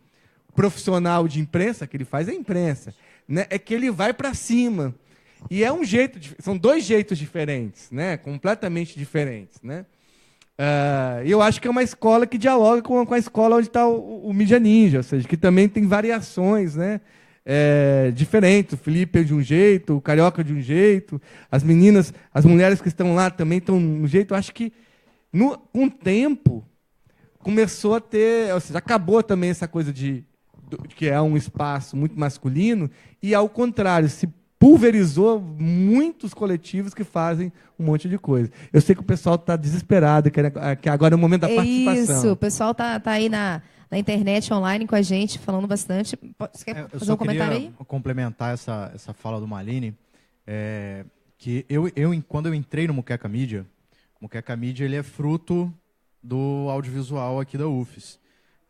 profissional de imprensa, que ele faz a imprensa, né? É que ele vai para cima. E é um jeito, são dois jeitos diferentes, né? Completamente diferentes, né? Eu acho que é uma escola que dialoga com a escola onde está o Mídia Ninja, ou seja, que também tem variações, né, diferentes. O Felipe é de um jeito, o Carioca é de um jeito, as meninas, as mulheres que estão lá também estão de um jeito. Eu acho que, com o tempo, começou a ter, ou seja, acabou também essa coisa de que é um espaço muito masculino, e, ao contrário, se pulverizou muitos coletivos que fazem um monte de coisa. Eu sei que o pessoal está desesperado, que agora é o momento da participação. Isso, o pessoal está aí na internet, online com a gente, falando bastante. Você quer fazer um comentário aí? Complementar essa fala do Malini, que quando eu entrei no Muqueca Mídia, o Muqueca Mídia ele é fruto do audiovisual aqui da UFES.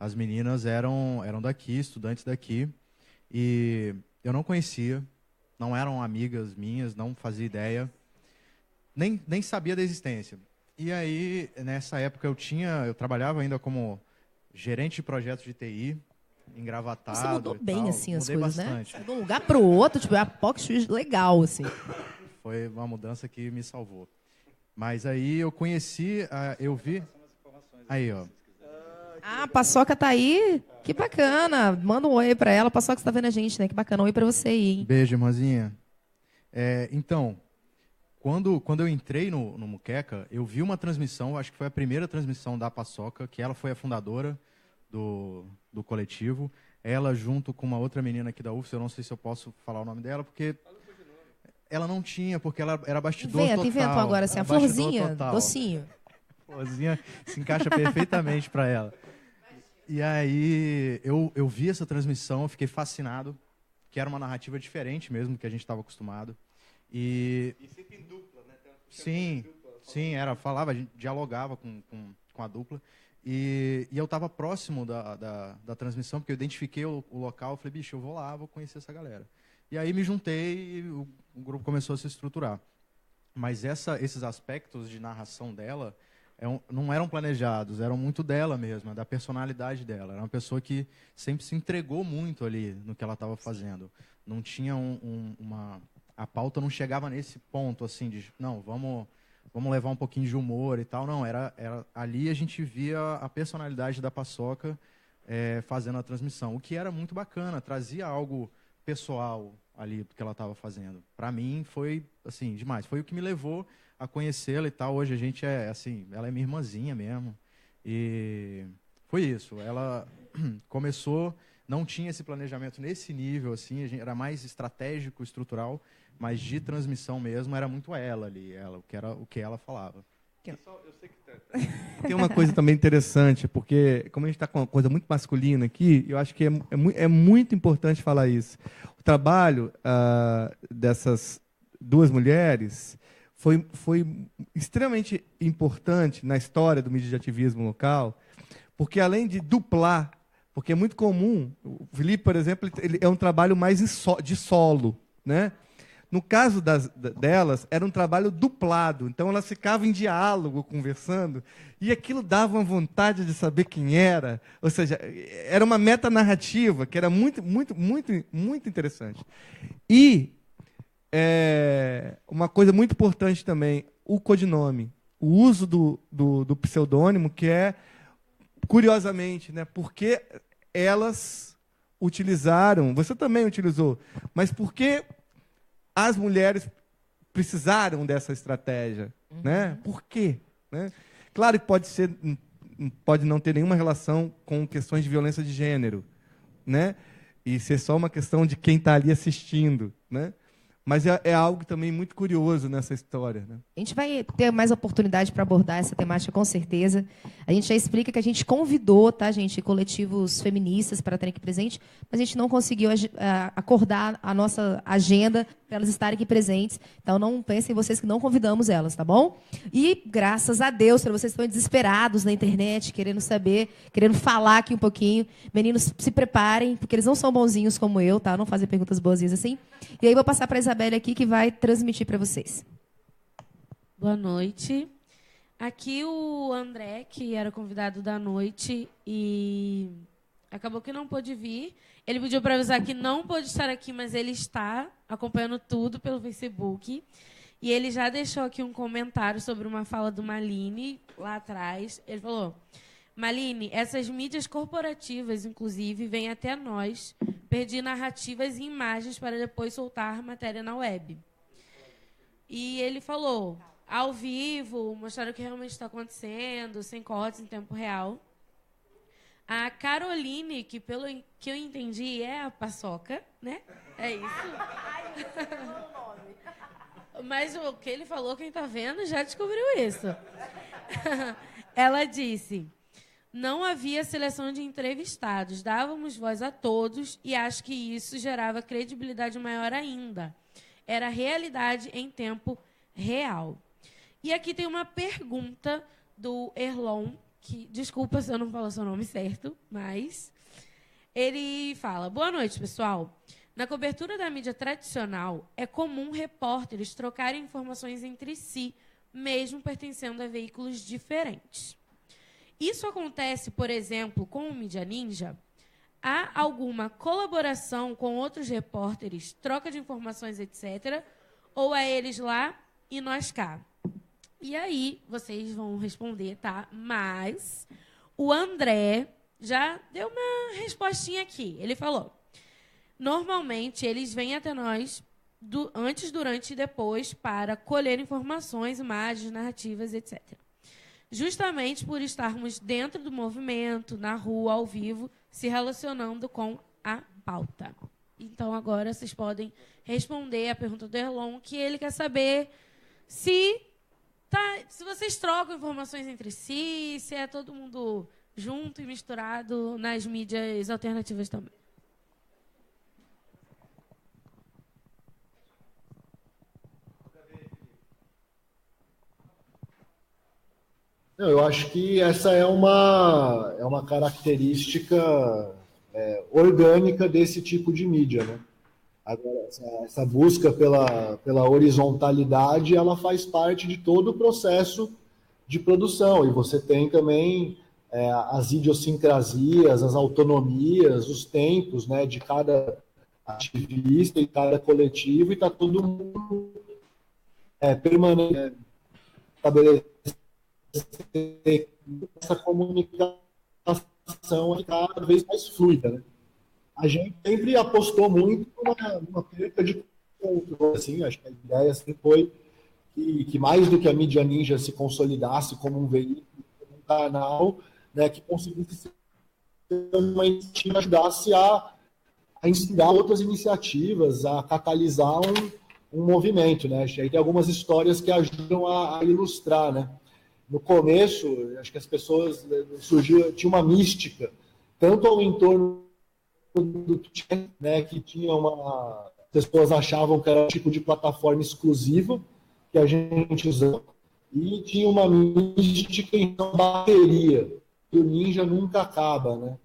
As meninas eram daqui, estudantes daqui, e eu não conhecia, não eram amigas minhas, não fazia ideia, nem sabia da existência. E aí, nessa época, eu trabalhava ainda como gerente de projetos de TI, engravatado. Você mudou bem, tal. assim, as Mudei coisas, bastante. né? De um lugar para o outro, tipo, é a POC legal, assim. Foi uma mudança que me salvou. Mas aí eu conheci, eu vi... Aí, ó. Ah, a Paçoca tá aí. Que bacana. Manda um oi para ela. Paçoca está vendo a gente, né? Que bacana. Um oi para você aí, hein? Beijo, irmãzinha. Então, quando eu entrei no Muqueca, eu vi uma transmissão, acho que foi a primeira transmissão da Paçoca, que ela foi a fundadora do coletivo. Ela, junto com uma outra menina aqui da UFS, eu não sei se eu posso falar o nome dela, porque ela não tinha, porque ela era bastidor total. Inventou agora, assim, a florzinha, docinho. Florzinha se encaixa perfeitamente para ela. E aí, eu vi essa transmissão, eu fiquei fascinado, que era uma narrativa diferente mesmo do que a gente estava acostumado. E sempre em dupla, né? Sim, falava, a gente dialogava com a dupla. E eu estava próximo da transmissão, porque eu identifiquei o local, falei, bicho, eu vou lá, vou conhecer essa galera. E aí me juntei e o grupo começou a se estruturar. Mas esses aspectos de narração dela não eram planejados, eram muito dela mesma, da personalidade dela. Era uma pessoa que sempre se entregou muito ali no que ela estava fazendo. Não tinha a pauta não chegava nesse ponto assim de não, vamos levar um pouquinho de humor e tal. Não, era ali a gente via a personalidade da Paçoca fazendo a transmissão, o que era muito bacana, trazia algo pessoal ali do que ela estava fazendo. Para mim foi assim demais. Foi o que me levou a conhecê-la e tal. Hoje a gente ela é minha irmãzinha mesmo. E foi isso. Ela começou, não tinha esse planejamento nesse nível assim, era mais estratégico, estrutural, mas de transmissão mesmo era muito ela ali, o que ela falava. Eu sei que tem uma coisa também interessante, porque como a gente está com uma coisa muito masculina aqui, eu acho que é muito importante falar isso. O trabalho dessas duas mulheres foi extremamente importante na história do mediativismo local, porque além de duplar, porque é muito comum, o Felipe, por exemplo, ele é um trabalho mais de solo, né? No caso delas, era um trabalho duplado. Então, elas ficavam em diálogo, conversando, e aquilo dava uma vontade de saber quem era. Ou seja, era uma metanarrativa que era muito, muito, muito, muito interessante. E uma coisa muito importante também, o codinome. O uso do pseudônimo, que é curiosamente, né, porque elas utilizaram, você também utilizou, mas por que as mulheres precisaram dessa estratégia? Né? Por quê? Né? Claro que pode não ter nenhuma relação com questões de violência de gênero, né? E ser só uma questão de quem está ali assistindo, né? Mas é algo também muito curioso nessa história, né? A gente vai ter mais oportunidade para abordar essa temática, com certeza. A gente já explica que a gente convidou, tá, gente, coletivos feministas para estarem aqui presentes, mas a gente não conseguiu acordar a nossa agenda para elas estarem aqui presentes. Então, não pensem vocês que não convidamos elas, tá bom? E, graças a Deus, para vocês que estão desesperados na internet, querendo saber, querendo falar aqui um pouquinho, meninos, se preparem, porque eles não são bonzinhos como eu, tá? Não fazem perguntas boazinhas assim. E aí, vou passar para a Isabelle aqui, que vai transmitir para vocês. Boa noite. Aqui o André, que era convidado da noite e acabou que não pôde vir. Ele pediu para avisar que não pôde estar aqui, mas ele está acompanhando tudo pelo Facebook. E ele já deixou aqui um comentário sobre uma fala do Maline lá atrás. Ele falou: Maline, essas mídias corporativas, inclusive, vêm até nós pedir narrativas e imagens para depois soltar matéria na web. E ele falou, ao vivo, mostrar o que realmente está acontecendo, sem cortes em tempo real. A Caroline, que pelo que eu entendi é a Paçoca, né? É isso. Mas o que ele falou, quem está vendo já descobriu isso. Ela disse: não havia seleção de entrevistados, dávamos voz a todos e acho que isso gerava credibilidade maior ainda. Era realidade em tempo real. E aqui tem uma pergunta do Erlon, que, desculpa se eu não falo seu nome certo, mas ele fala: boa noite, pessoal. Na cobertura da mídia tradicional, é comum repórteres trocarem informações entre si, mesmo pertencendo a veículos diferentes. Isso acontece, por exemplo, com o Mídia Ninja? Há alguma colaboração com outros repórteres, troca de informações, etc., ou é eles lá e nós cá? E aí, vocês vão responder, tá? Mas o André já deu uma respostinha aqui. Ele falou: normalmente, eles vêm até nós antes, durante e depois para colher informações, imagens, narrativas, etc. Justamente por estarmos dentro do movimento, na rua, ao vivo, se relacionando com a pauta. Então, agora vocês podem responder a pergunta do Erlon, que ele quer saber se vocês trocam informações entre si, se é todo mundo junto e misturado nas mídias alternativas também. Eu acho que essa é uma característica orgânica desse tipo de mídia, né? Agora, essa busca pela horizontalidade, ela faz parte de todo o processo de produção. E você tem também as idiosincrasias, as autonomias, os tempos, né, de cada ativista e cada coletivo, e está todo mundo permanente, estabelecer essa comunicação cada vez mais fluida, né? A gente sempre apostou muito numa perca de controle, assim. Acho que a ideia sempre foi que mais do que a mídia ninja se consolidasse como um veículo, como um canal, né, que conseguisse ser uma iniciativa, ajudasse a instigar outras iniciativas, a catalisar um movimento, né? Aí tem algumas histórias que ajudam a ilustrar, né? No começo, acho que as pessoas tinha uma mística, tanto ao entorno do Twitter, né, que tinha as pessoas achavam que era um tipo de plataforma exclusiva que a gente usava, e tinha uma mística em bateria, que o ninja nunca acaba, né?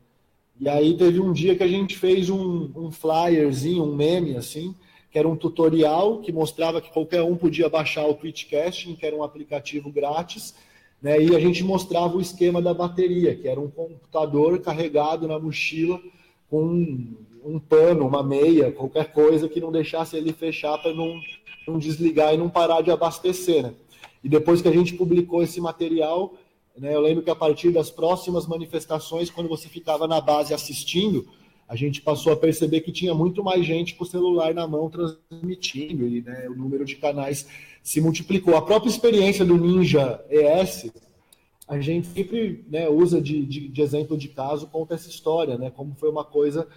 E aí teve um dia que a gente fez um flyerzinho, um meme, assim, que era um tutorial que mostrava que qualquer um podia baixar o Twitchcasting, que era um aplicativo grátis, né? E a gente mostrava o esquema da bateria, que era um computador carregado na mochila com um pano, uma meia, qualquer coisa que não deixasse ele fechar para não desligar e não parar de abastecer, né? E depois que a gente publicou esse material, né? Eu lembro que a partir das próximas manifestações, quando você ficava na base assistindo, a gente passou a perceber que tinha muito mais gente com o celular na mão transmitindo, e, né, o número de canais se multiplicou. A própria experiência do Ninja ES, a gente sempre, né, usa de exemplo de caso, conta essa história, né, como foi uma coisa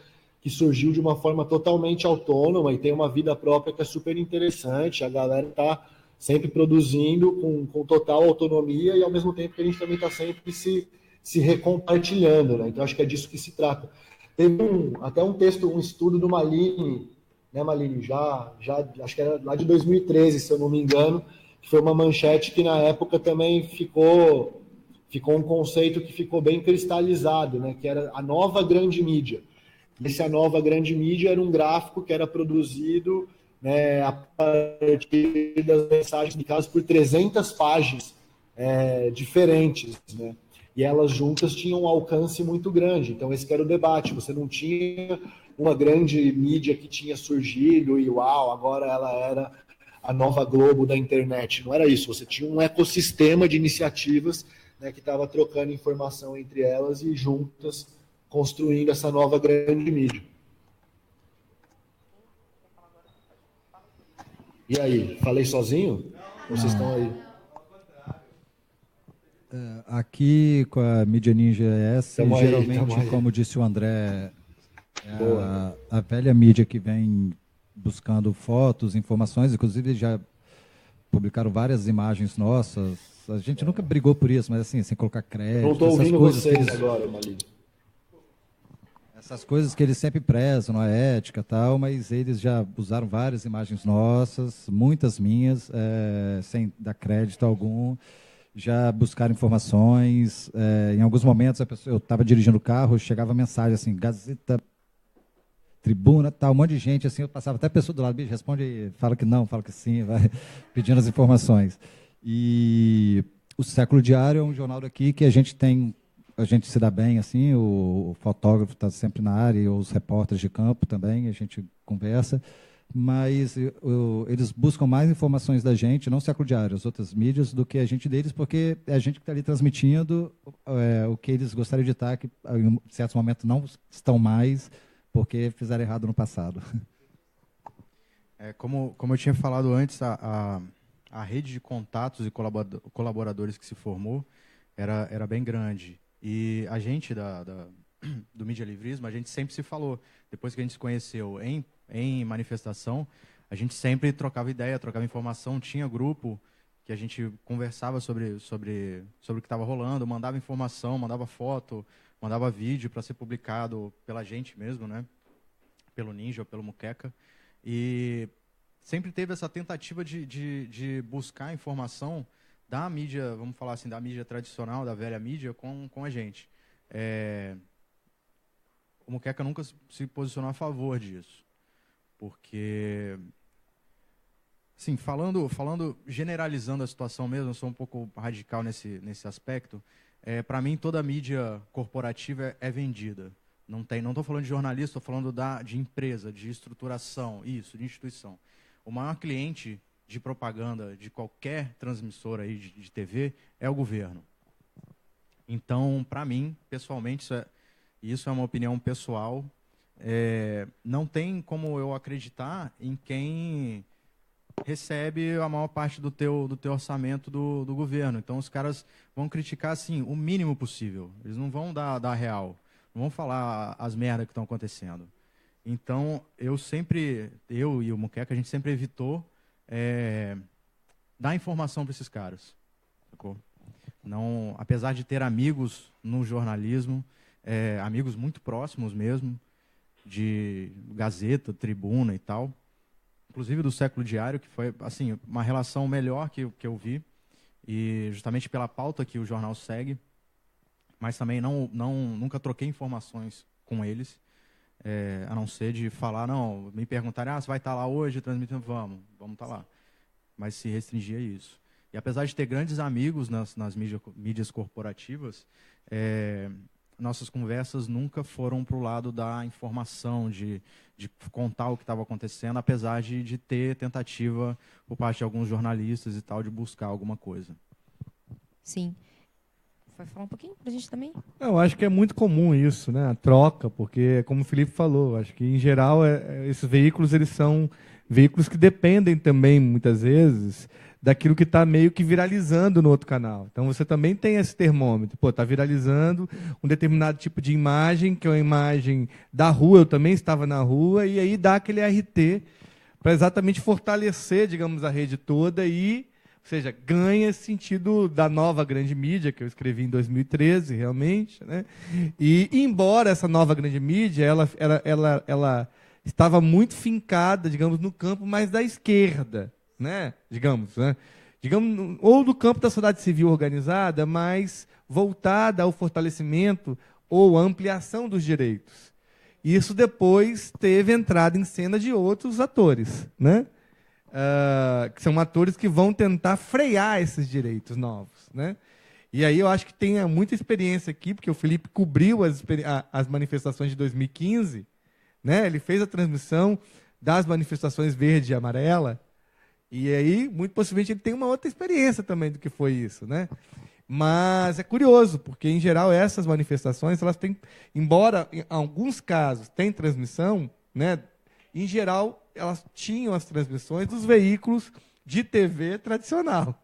que surgiu de uma forma totalmente autônoma e tem uma vida própria que é super interessante. A galera está sempre produzindo com total autonomia e, ao mesmo tempo, que a gente também está sempre se recompartilhando, né? Então, acho que é disso que se trata. Teve até um texto, um estudo do Malini, né, Malini? Já, acho que era lá de 2013, se eu não me engano, que foi uma manchete que, na época, também ficou um conceito que ficou bem cristalizado, né? Que era a nova grande mídia. Essa nova grande mídia era um gráfico que era produzido, né, a partir das mensagens indicadas por 300 páginas diferentes, né? E elas juntas tinham um alcance muito grande. Então, esse era o debate. Você não tinha uma grande mídia que tinha surgido e, uau, agora ela era a nova Globo da internet. Não era isso. Você tinha um ecossistema de iniciativas, né, que estava trocando informação entre elas e juntas construindo essa nova grande mídia. E aí, falei sozinho? Ou vocês estão aí? Aqui com a mídia Ninja ES, geralmente, como disse o André, a velha mídia que vem buscando fotos, informações, inclusive já publicaram várias imagens nossas. A gente nunca brigou por isso, mas assim, sem colocar crédito. Não estou ouvindo vocês agora, Malini. Essas coisas que eles sempre prezam, a ética e tal, mas eles já usaram várias imagens nossas, muitas minhas, sem dar crédito algum, já buscaram informações. Em alguns momentos, eu estava dirigindo o carro, chegava mensagem assim, Gazeta, Tribuna, tal, um monte de gente, assim, eu passava até a pessoa do lado, bicho, responde, fala que não, fala que sim, vai pedindo as informações. E o Século Diário é um jornal daqui que a gente se dá bem, assim, o fotógrafo está sempre na área, e os repórteres de campo também, a gente conversa, mas eles buscam mais informações da gente, não o Século Diário, as outras mídias, do que a gente deles, porque é a gente que está ali transmitindo o que eles gostariam de estar, que em certos momentos não estão mais, porque fizeram errado no passado. Como eu tinha falado antes, a rede de contatos e colaboradores que se formou era bem grande. E a gente do Mídia Livrismo, a gente sempre se falou. Depois que a gente se conheceu em manifestação, a gente sempre trocava ideia, trocava informação, tinha grupo que a gente conversava sobre o que estava rolando, mandava informação, mandava foto, mandava vídeo para ser publicado pela gente mesmo, né? Pelo Ninja ou pelo Muqueca. E sempre teve essa tentativa de buscar informação da mídia, vamos falar assim, da mídia tradicional, da velha mídia, com a gente. O Muqueca nunca se posicionou a favor disso. Porque, assim, generalizando a situação mesmo, eu sou um pouco radical nesse aspecto, para mim toda a mídia corporativa é vendida. Não estou falando de jornalista, estou falando de empresa, de estruturação, de instituição. O maior cliente de propaganda de qualquer transmissora aí de TV é o governo. Então, para mim, pessoalmente, isso é uma opinião pessoal, não tem como eu acreditar em quem recebe a maior parte do teu orçamento do governo. Então, os caras vão criticar assim, o mínimo possível. Eles não vão dar real, não vão falar as merdas que estão acontecendo. Então, eu e o Muqueca, a gente sempre evitou dar informação para esses caras. Sacou? Não, apesar de ter amigos no jornalismo, amigos muito próximos mesmo, de Gazeta, Tribuna e tal, inclusive do Século Diário, que foi assim uma relação melhor que eu vi, e justamente pela pauta que o jornal segue, mas também nunca troquei informações com eles, a não ser de falar, me perguntarem, você vai estar lá hoje transmitindo? Vamos estar lá. Mas se restringir a isso. E apesar de ter grandes amigos nas mídias corporativas, nossas conversas nunca foram para o lado da informação, de contar o que estava acontecendo, apesar de ter tentativa por parte de alguns jornalistas e tal de buscar alguma coisa. Sim. vai falar um pouquinho para a gente também? Eu acho que é muito comum isso, né? A troca, porque, como o Felipe falou, acho que, em geral, esses veículos eles são veículos que dependem também, muitas vezes, daquilo que está meio que viralizando no outro canal. Então, você também tem esse termômetro. Pô, está viralizando um determinado tipo de imagem, que é uma imagem da rua, eu também estava na rua, e aí dá aquele RT para exatamente fortalecer, digamos, a rede toda e, ou seja, ganha esse sentido da nova grande mídia, que eu escrevi em 2013, realmente, né? E, embora essa nova grande mídia, ela estava muito fincada, digamos, no campo mais da esquerda, né? Digamos, ou do campo da sociedade civil organizada, mas voltada ao fortalecimento ou ampliação dos direitos. Isso depois teve entrada em cena de outros atores, né? Que são atores que vão tentar frear esses direitos novos, né? E aí eu acho que tem muita experiência aqui, porque o Felipe cobriu as manifestações de 2015, né? Ele fez a transmissão das manifestações verde e amarela, e aí, muito possivelmente, ele tem uma outra experiência também do que foi isso, né? Mas é curioso, porque, em geral, essas manifestações, elas têm, embora, em alguns casos, tem transmissão, né? Em geral, elas tinham as transmissões dos veículos de TV tradicional.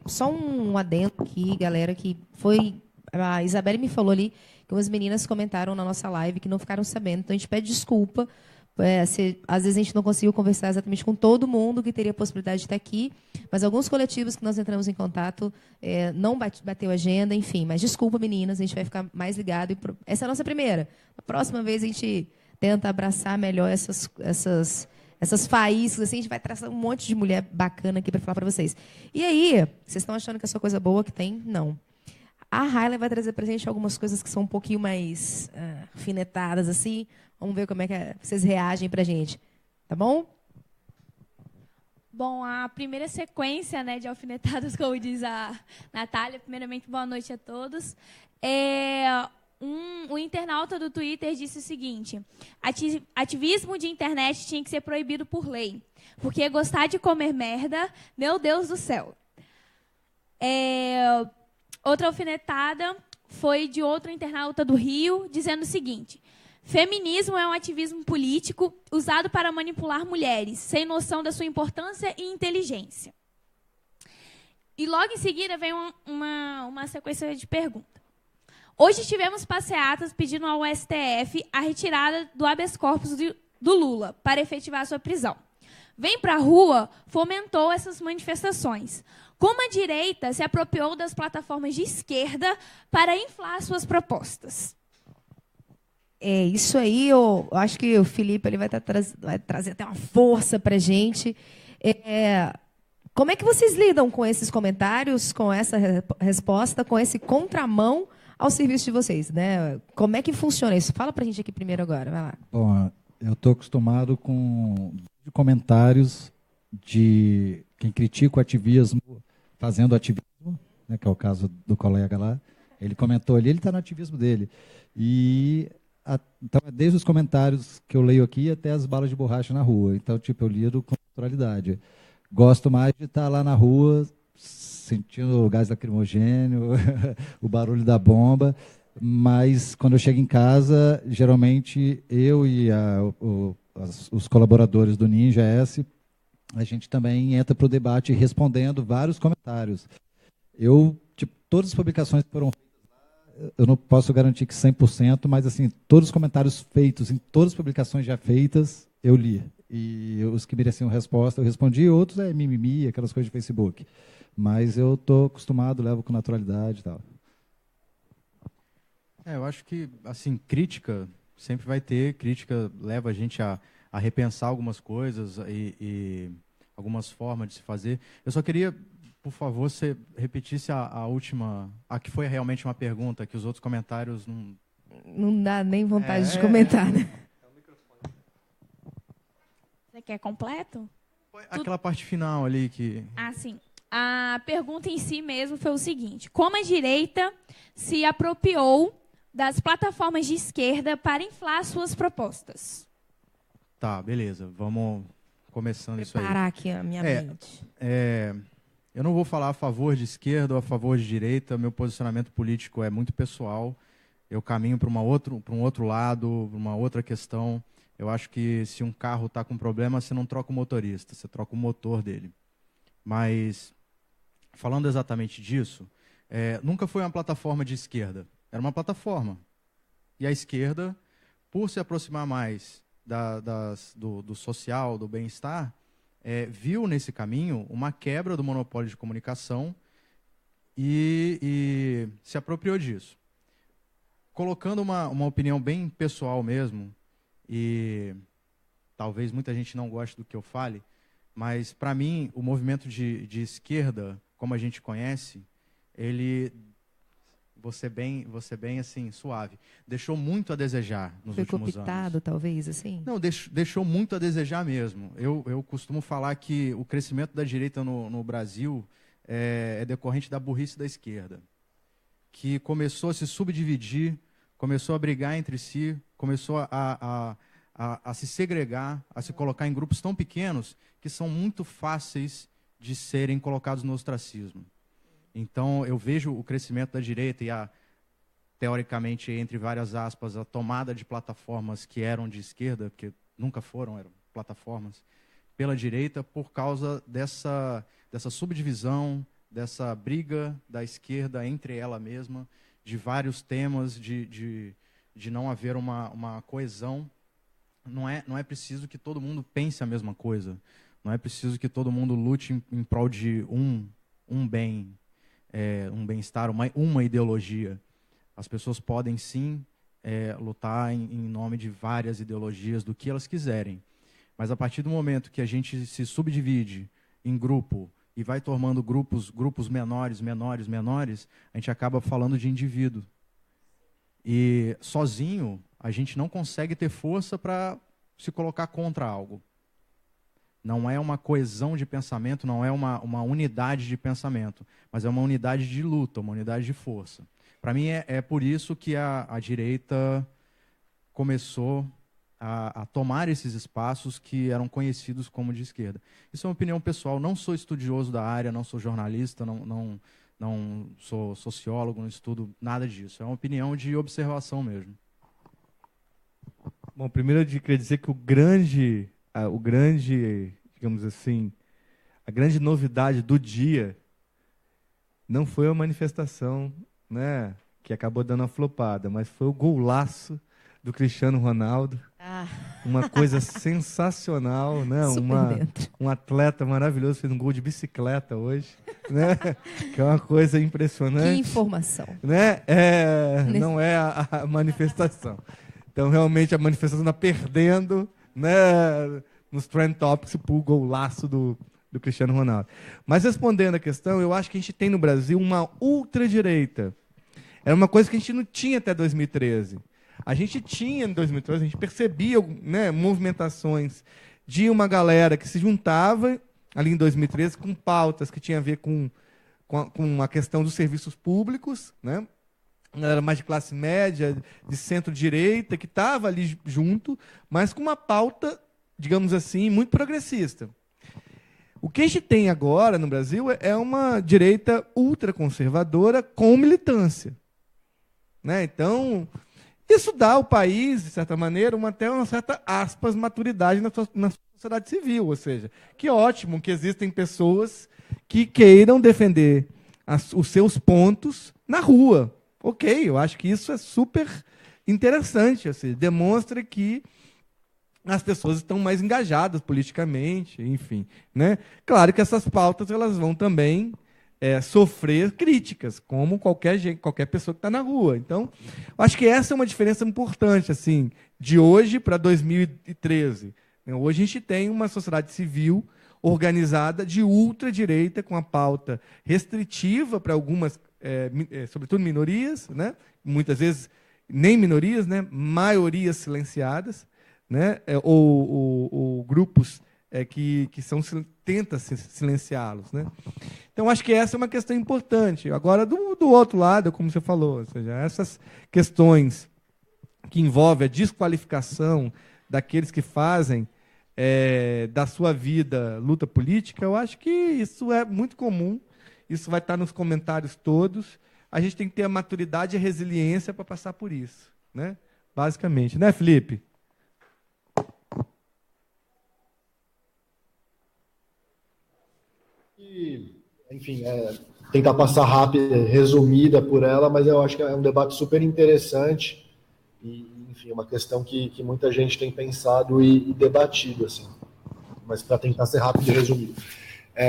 Só um adendo aqui, galera, que foi... A Isabelle me falou ali que umas meninas comentaram na nossa live que não ficaram sabendo, então a gente pede desculpa. Às vezes a gente não conseguiu conversar exatamente com todo mundo que teria a possibilidade de estar aqui, mas alguns coletivos que nós entramos em contato não bateu agenda, enfim. Mas desculpa, meninas, a gente vai ficar mais ligado. Essa é a nossa primeira. A próxima vez a gente tenta abraçar melhor essas faíscas, assim, a gente vai traçar um monte de mulher bacana aqui para falar para vocês. E aí, vocês estão achando que é só coisa boa que tem? Não. A Raila vai trazer para a gente algumas coisas que são um pouquinho mais alfinetadas, assim. Vamos ver como é que vocês reagem para a gente. Tá bom? Bom, a primeira sequência, né, de alfinetadas, como diz a Natália. Primeiramente, boa noite a todos. O internauta do Twitter disse o seguinte: ativismo de internet tinha que ser proibido por lei, porque gostar de comer merda, meu Deus do céu. Outra alfinetada foi de outro internauta do Rio, dizendo o seguinte: feminismo é um ativismo político usado para manipular mulheres, sem noção da sua importância e inteligência. E logo em seguida vem uma sequência de perguntas. Hoje tivemos passeatas pedindo ao STF a retirada do habeas corpus do Lula para efetivar sua prisão. Vem para a rua, fomentou essas manifestações. Como a direita se apropriou das plataformas de esquerda para inflar suas propostas? Isso aí, eu acho que o Felipe ele vai trazer até uma força para a gente. Como é que vocês lidam com esses comentários, com essa resposta, com esse contramão ao serviço de vocês, né? Como é que funciona isso? Fala para a gente aqui primeiro agora, vai lá. Bom, eu estou acostumado com comentários de quem critica o ativismo, fazendo ativismo, né, que é o caso do colega lá. Ele comentou ali, ele está no ativismo dele. Então, desde os comentários que eu leio aqui até as balas de borracha na rua. Então, eu lido com naturalidade. Gosto mais de estar lá na rua, sentindo o gás lacrimogêneo, o barulho da bomba, mas quando eu chego em casa, geralmente eu e os colaboradores do Ninja S, a gente também entra para o debate respondendo vários comentários. Todas as publicações que foram feitas lá, eu não posso garantir que 100%, mas assim, todos os comentários feitos em todas as publicações já feitas, eu li. E os que mereciam resposta, eu respondi, outros é mimimi, aquelas coisas de Facebook. Mas eu estou acostumado, levo com naturalidade e tal. Eu acho que, assim, crítica sempre vai ter. Crítica leva a gente a repensar algumas coisas e algumas formas de se fazer. Eu só queria, por favor, você repetisse a última, a que foi realmente uma pergunta, que os outros comentários não... Não dá nem vontade de comentar, né? Você quer completo? Aquela parte final ali que... Sim. A pergunta em si mesmo foi o seguinte: como a direita se apropriou das plataformas de esquerda para inflar suas propostas? Tá, beleza. Vamos começando isso aí. Parar aqui a minha mente. Eu não vou falar a favor de esquerda ou a favor de direita, meu posicionamento político é muito pessoal. Eu caminho para um outro lado, para uma outra questão. Eu acho que se um carro está com problema, você não troca o motorista, você troca o motor dele. Mas, falando exatamente disso, nunca foi uma plataforma de esquerda, era uma plataforma. E a esquerda, por se aproximar mais do social, do bem-estar, viu nesse caminho uma quebra do monopólio de comunicação e se apropriou disso. Colocando uma opinião bem pessoal mesmo, e talvez muita gente não goste do que eu fale, mas, para mim, o movimento de esquerda, como a gente conhece, ele, vou ser bem assim, suave, deixou muito a desejar nos últimos anos. Foi cooptado, talvez, assim? Não, deixou muito a desejar mesmo. Eu costumo falar que o crescimento da direita no Brasil é decorrente da burrice da esquerda, que começou a se subdividir, começou a brigar entre si, começou a se segregar, a se colocar em grupos tão pequenos que são muito fáceis de serem colocados no ostracismo. Então, eu vejo o crescimento da direita e teoricamente, entre várias aspas, a tomada de plataformas que eram de esquerda, porque nunca eram plataformas, pela direita, por causa dessa subdivisão, dessa briga da esquerda entre ela mesma, de vários temas, de não haver uma coesão. Não é preciso que todo mundo pense a mesma coisa. Não é preciso que todo mundo lute em prol de um bem-estar, uma ideologia. As pessoas podem, sim, lutar em nome de várias ideologias, do que elas quiserem. Mas, a partir do momento que a gente se subdivide em grupo e vai tomando grupos menores, a gente acaba falando de indivíduo. E, sozinho, a gente não consegue ter força para se colocar contra algo. Não é uma coesão de pensamento, não é uma unidade de pensamento, mas é uma unidade de luta, uma unidade de força. Para mim, é por isso que a direita começou a tomar esses espaços que eram conhecidos como de esquerda. Isso é uma opinião pessoal, não sou estudioso da área, não sou jornalista, não sou sociólogo, não estudo nada disso. É uma opinião de observação mesmo. Bom, primeiro eu queria dizer que digamos assim, a grande novidade do dia não foi a manifestação, né, que acabou dando uma flopada, mas foi o golaço do Cristiano Ronaldo. Uma coisa sensacional, né? Um atleta maravilhoso, fez um gol de bicicleta hoje, né? Que é uma coisa impressionante. Que informação. Né? Não é a manifestação. Então, realmente, a manifestação está perdendo, né, nos trend topics por golaço do Cristiano Ronaldo. Mas, respondendo a questão, eu acho que a gente tem no Brasil uma ultradireita. Era uma coisa que a gente não tinha até 2013. A gente tinha, em 2013, a gente percebia, né, movimentações de uma galera que se juntava, ali em 2013, com pautas que tinham a ver com a questão dos serviços públicos, né? Uma galera mais de classe média, de centro-direita, que estava ali junto, mas com uma pauta, digamos assim, muito progressista. O que a gente tem agora no Brasil é uma direita ultraconservadora com militância, né? Então, isso dá ao país, de certa maneira, até uma certa, aspas, maturidade na sociedade civil. Ou seja, que ótimo que existem pessoas que queiram defender os seus pontos na rua. Ok, eu acho que isso é super interessante. Ou seja, demonstra que as pessoas estão mais engajadas politicamente, enfim, né? Claro que essas pautas elas vão também sofrer críticas, como qualquer pessoa que está na rua. Então, acho que essa é uma diferença importante, assim, de hoje para 2013. Hoje a gente tem uma sociedade civil organizada de ultradireita, com a pauta restritiva para algumas, sobretudo minorias, né? Muitas vezes nem minorias, né? Maiorias silenciadas, né? Ou grupos que tenta silenciá-los, né? Então, acho que essa é uma questão importante. Agora, do outro lado, como você falou, ou seja, essas questões que envolvem a desqualificação daqueles que fazem da sua vida luta política, eu acho que isso é muito comum, isso vai estar nos comentários todos. A gente tem que ter a maturidade e a resiliência para passar por isso, né? Basicamente, né, Felipe? Enfim, tentar passar rápido, resumida por ela, mas eu acho que é um debate super interessante e, enfim, uma questão que muita gente tem pensado e debatido, assim, mas para tentar ser rápido e resumido.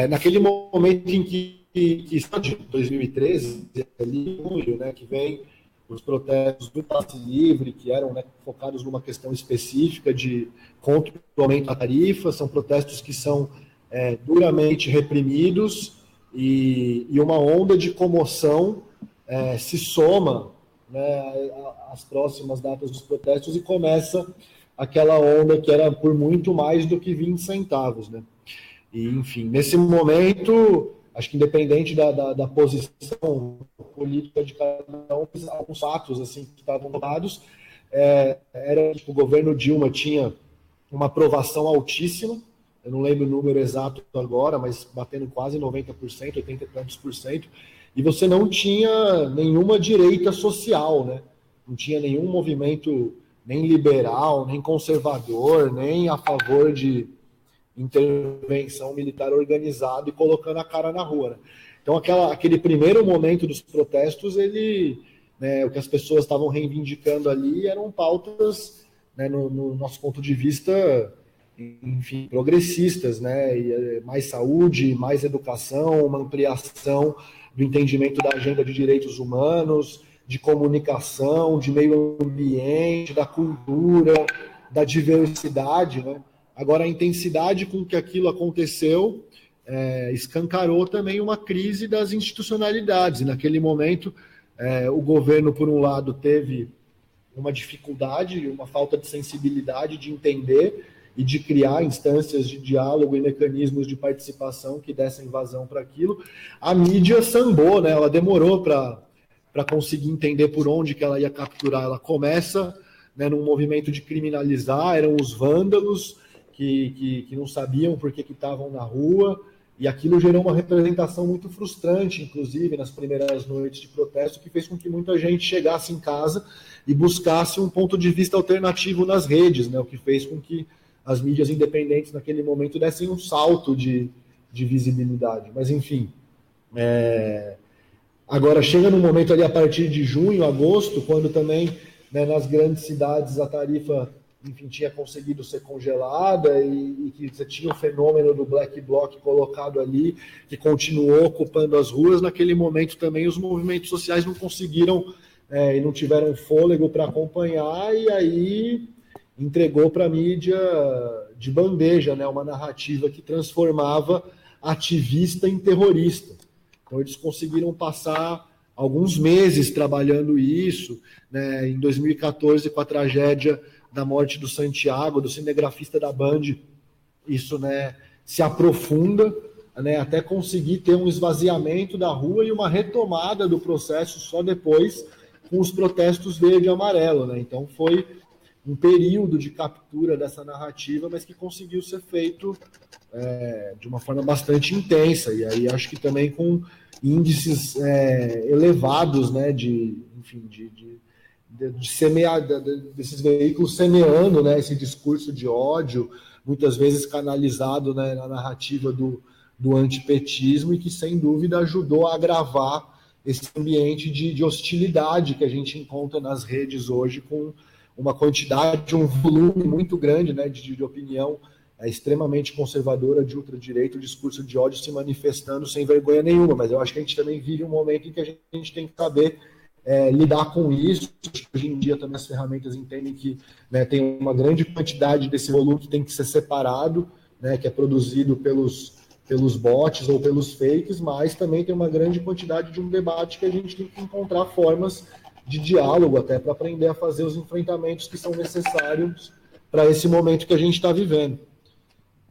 Naquele momento em que de 2013, ali, julho, né, que vem os protestos do passe livre, que eram, né, focados numa questão específica de contra o aumento da tarifa, são protestos que são duramente reprimidos, e uma onda de comoção se soma, né, às próximas datas dos protestos, e começa aquela onda que era por muito mais do que 20 centavos. Né? E, enfim, nesse momento, acho que independente da posição política de cada um, alguns fatos assim, que estavam dados, era que o governo Dilma tinha uma aprovação altíssima, eu não lembro o número exato agora, mas batendo quase 90%, 80 e tantos por cento, e você não tinha nenhuma direita social, né? Não tinha nenhum movimento nem liberal, nem conservador, nem a favor de intervenção militar organizada e colocando a cara na rua. Né? Então, aquele primeiro momento dos protestos, o que as pessoas estavam reivindicando ali eram pautas, né, no nosso ponto de vista, enfim, progressistas, né? E mais saúde, mais educação, uma ampliação do entendimento da agenda de direitos humanos, de comunicação, de meio ambiente, da cultura, da diversidade, né? Agora, a intensidade com que aquilo aconteceu escancarou também uma crise das institucionalidades. E naquele momento, o governo, por um lado, teve uma dificuldade, uma falta de sensibilidade de entender e de criar instâncias de diálogo e mecanismos de participação que dessem vazão para aquilo. A mídia sambou, né? Ela demorou para conseguir entender por onde que ela ia capturar. Ela começa, né, num movimento de criminalizar, eram os vândalos que não sabiam por que estavam na rua, e aquilo gerou uma representação muito frustrante, inclusive, nas primeiras noites de protesto, que fez com que muita gente chegasse em casa e buscasse um ponto de vista alternativo nas redes, né? O que fez com que as mídias independentes naquele momento dessem um salto de visibilidade. Mas, enfim, agora chega no momento ali a partir de junho, agosto, quando também, né, nas grandes cidades a tarifa, enfim, tinha conseguido ser congelada e que você tinha o fenômeno do Black Bloc colocado ali, que continuou ocupando as ruas. Naquele momento também os movimentos sociais não conseguiram e não tiveram fôlego para acompanhar, e aí entregou para a mídia de bandeja, né, uma narrativa que transformava ativista em terrorista. Então eles conseguiram passar alguns meses trabalhando isso, né, em 2014, com a tragédia da morte do Santiago, do cinegrafista da Band, isso, né, se aprofunda, né, até conseguir ter um esvaziamento da rua e uma retomada do processo só depois, com os protestos verde e amarelo. Né? Então foi um período de captura dessa narrativa, mas que conseguiu ser feito de uma forma bastante intensa, e aí acho que também com índices elevados, né, de semear, desses veículos semeando, né, esse discurso de ódio, muitas vezes canalizado, né, na narrativa do antipetismo, e que sem dúvida ajudou a agravar esse ambiente de hostilidade que a gente encontra nas redes hoje, com uma quantidade, um volume muito grande, né, de opinião extremamente conservadora, de ultradireita, o discurso de ódio se manifestando sem vergonha nenhuma. Mas eu acho que a gente também vive um momento em que a gente tem que saber lidar com isso. Hoje em dia também as ferramentas entendem que, né, tem uma grande quantidade desse volume que tem que ser separado, né, que é produzido pelos bots ou pelos fakes, mas também tem uma grande quantidade de um debate que a gente tem que encontrar formas de diálogo até para aprender a fazer os enfrentamentos que são necessários para esse momento que a gente está vivendo.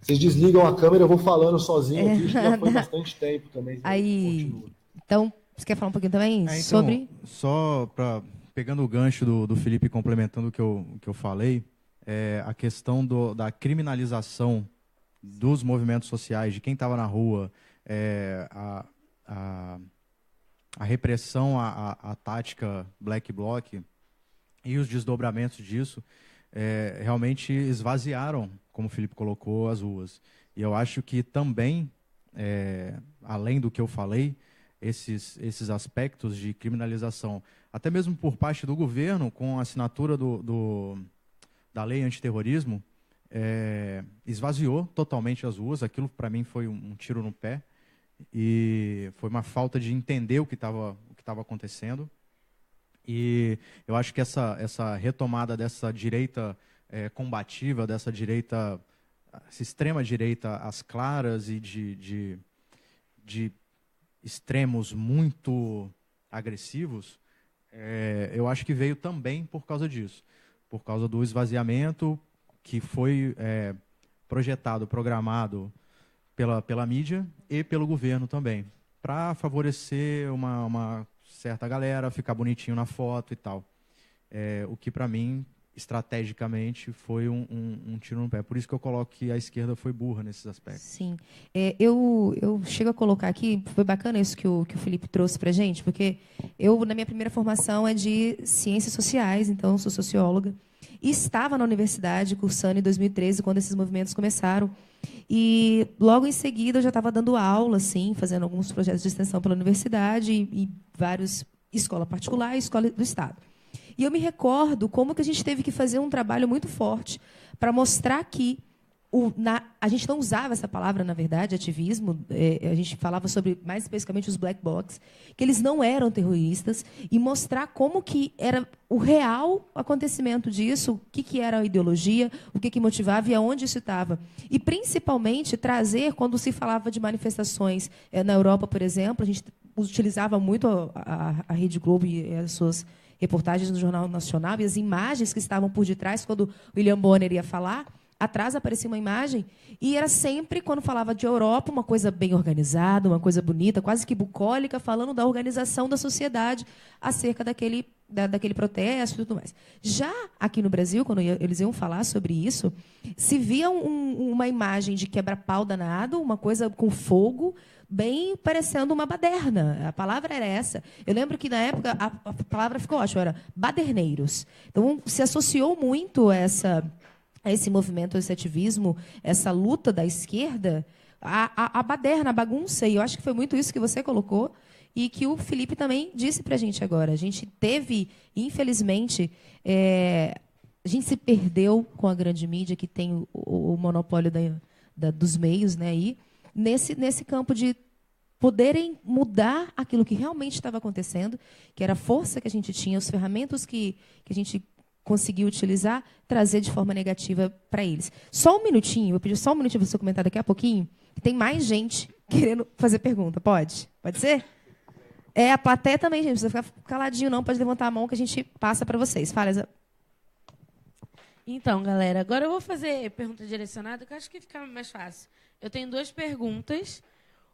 Vocês desligam a câmera, eu vou falando sozinho aqui, já foi bastante tempo também. Aí, então, você quer falar um pouquinho também então, sobre... Só pegando o gancho do Felipe, complementando o que eu falei, a questão da criminalização dos movimentos sociais, de quem estava na rua, a repressão à tática Black Bloc e os desdobramentos disso realmente esvaziaram, como o Felipe colocou, as ruas. E eu acho que também, além do que eu falei, esses aspectos de criminalização, até mesmo por parte do governo, com a assinatura da lei antiterrorismo, esvaziou totalmente as ruas. Aquilo, para mim, foi um tiro no pé. E foi uma falta de entender o que estava acontecendo. E eu acho que essa retomada dessa direita combativa, dessa direita, essa extrema-direita às claras e de extremos muito agressivos, eu acho que veio também por causa disso, por causa do esvaziamento que foi projetado, programado pela mídia e pelo governo também, para favorecer uma certa galera, ficar bonitinho na foto e tal. O que, para mim, estrategicamente, foi um tiro no pé. Por isso que eu coloco que a esquerda foi burra nesses aspectos. Sim. Eu chego a colocar aqui, foi bacana isso que o Felipe trouxe para a gente, porque eu, na minha primeira formação, é de ciências sociais, então sou socióloga, e estava na universidade cursando em 2013, quando esses movimentos começaram. E logo em seguida eu já estava dando aula, assim, fazendo alguns projetos de extensão pela universidade e vários, escola particular e escola do Estado. E eu me recordo como que a gente teve que fazer um trabalho muito forte para mostrar que a gente não usava essa palavra, na verdade, ativismo, a gente falava sobre, mais especificamente, os black blocs, que eles não eram terroristas, e mostrar como que era o real acontecimento disso, o que era a ideologia, o que motivava e aonde isso estava. E, principalmente, trazer, quando se falava de manifestações na Europa, por exemplo, a gente utilizava muito a Rede Globo e as suas reportagens no Jornal Nacional e as imagens que estavam por detrás, quando o William Bonner ia falar. Atrás aparecia uma imagem e era sempre, quando falava de Europa, uma coisa bem organizada, uma coisa bonita, quase que bucólica, falando da organização da sociedade acerca daquele protesto e tudo mais. Já aqui no Brasil, quando eles iam falar sobre isso, se via uma imagem de quebra-pau danado, uma coisa com fogo, bem parecendo uma baderna. A palavra era essa. Eu lembro que, na época, a palavra ficou ótima, era baderneiros. Então, se associou muito a esse movimento, esse ativismo, essa luta da esquerda, a baderna, a bagunça. E eu acho que foi muito isso que você colocou e que o Felipe também disse para a gente agora. A gente teve, infelizmente, a gente se perdeu com a grande mídia, que tem o monopólio dos meios, né, aí, nesse campo de poderem mudar aquilo que realmente estava acontecendo, que era a força que a gente tinha, as ferramentas que a gente conseguir utilizar, trazer de forma negativa para eles. Só um minutinho, eu pedi só um minutinho para você comentar daqui a pouquinho, que tem mais gente querendo fazer pergunta. Pode? Pode ser? A plateia também, gente, não precisa ficar caladinho, não, pode levantar a mão que a gente passa para vocês. Fala, Isa. Então, galera, agora eu vou fazer pergunta direcionada, que eu acho que fica mais fácil. Eu tenho 2 perguntas.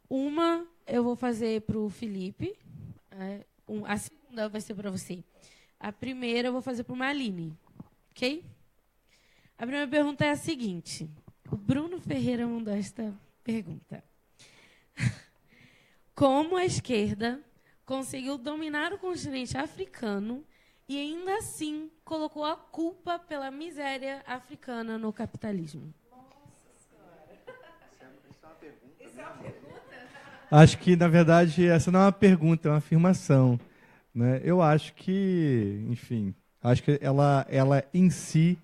Uma eu vou fazer para o Felipe, a segunda vai ser para você. A primeira eu vou fazer para o Malini, ok? A primeira pergunta é a seguinte. O Bruno Ferreira mandou esta pergunta. Como a esquerda conseguiu dominar o continente africano e ainda assim colocou a culpa pela miséria africana no capitalismo? Acho que, na verdade, essa não é uma pergunta, é uma afirmação. Né? Eu acho que, enfim, acho que ela em si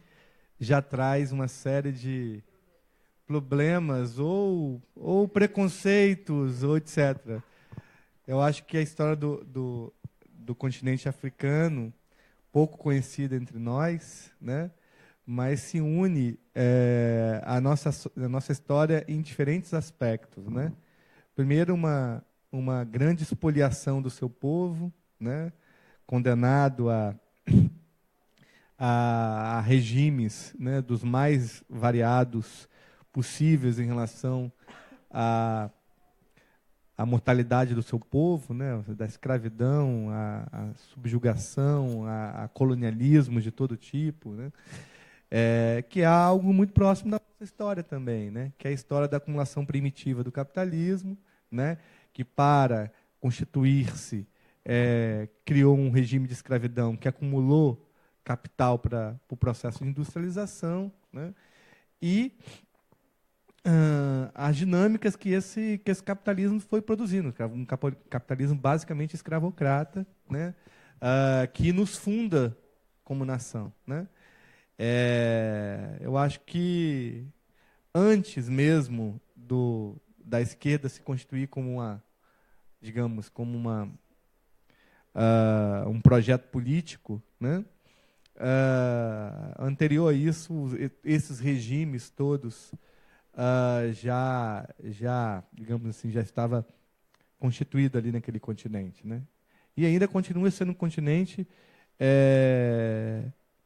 já traz uma série de problemas ou preconceitos, ou etc. Eu acho que a história do continente africano, pouco conhecida entre nós, né? Mas se une a nossa história em diferentes aspectos. Né? Primeiro, uma grande espoliação do seu povo, né? Condenado a regimes, né? Dos mais variados possíveis em relação à mortalidade do seu povo, né? Da escravidão, a subjugação, a colonialismo de todo tipo. Né? que é algo muito próximo da nossa história também, né? Que é a história da acumulação primitiva do capitalismo, né? Que para constituir-se criou um regime de escravidão que acumulou capital para o processo de industrialização, né? E as dinâmicas que esse capitalismo foi produzindo, um capitalismo basicamente escravocrata, né? Que nos funda como nação, né? Eu acho que antes mesmo da esquerda se constituir como um projeto político, né? Anterior a isso, esses regimes todos digamos assim, já estava constituído ali naquele continente, né? E ainda continua sendo um continente